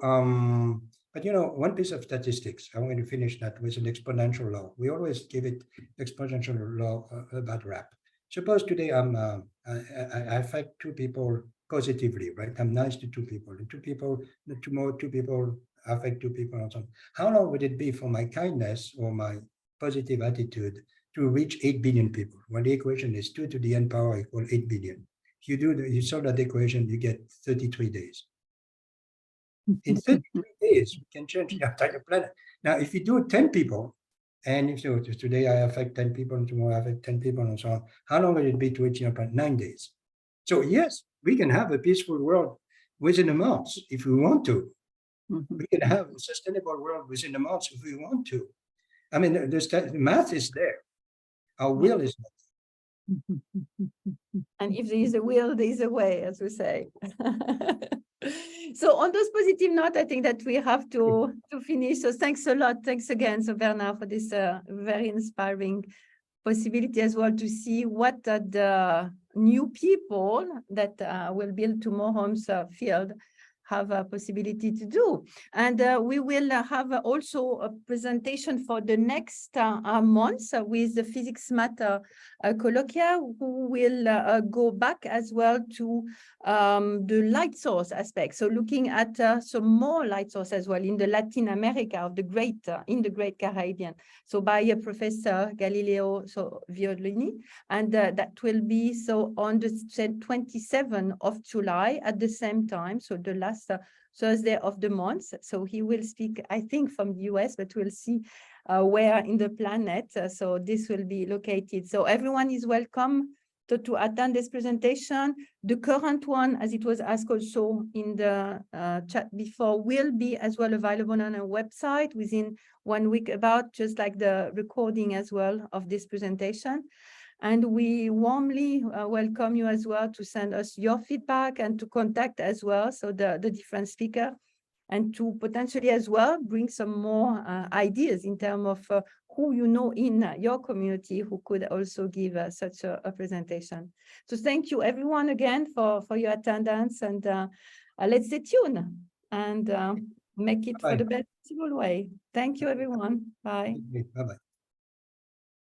[SPEAKER 2] but one piece of statistics, I want to finish that with an exponential law. We always give it exponential law about rap. Suppose today I affect 2 people positively, right? I'm nice to 2 people, and 2 people, tomorrow 2 people affect 2 people and so on. How long would it be for my kindness or my positive attitude to reach 8 billion people? When the equation is 2 to the n power equal 8 billion. If you solve that equation, you get 33 days. In 33 days, we can change the entire planet. Now, if you do 10 people, and if today I affect 10 people, and tomorrow I affect 10 people, and so on, how long will it be to reach 9 days? So yes, we can have a peaceful world within a month if we want to. We can have a sustainable world within a month if we want to. I mean, the math is there. Our will is not.
[SPEAKER 1] And if there is a will, there is a way, as we say. So on those positive note, I think that we have to finish. So thanks a lot. Thanks again, so Bernard, for this very inspiring possibility as well to see what the new people that will build tomorrow's field have a possibility to do. And we will have also a presentation for the next month with the Physics Matter colloquia, who will go back as well to the light source aspect. So looking at some more light source as well in the Latin America of the great, in the Great Caribbean. So by Professor Galileo Violini, and that will be so on the 27th of July at the same time. So the last Thursday of the month. So he will speak, I think, from the US, but we'll see where in the planet. So this will be located. So everyone is welcome to attend this presentation. The current one, as it was asked also in the chat before, will be as well available on our website within 1 week, about just like the recording as well of this presentation. And we warmly welcome you as well to send us your feedback and to contact as well, so the different speaker, and to potentially as well bring some more ideas in terms of who you know in your community who could also give such a presentation. So thank you everyone again for your attendance, and let's stay tuned and make it for the best possible way. Thank you everyone. Bye.
[SPEAKER 2] Bye-bye.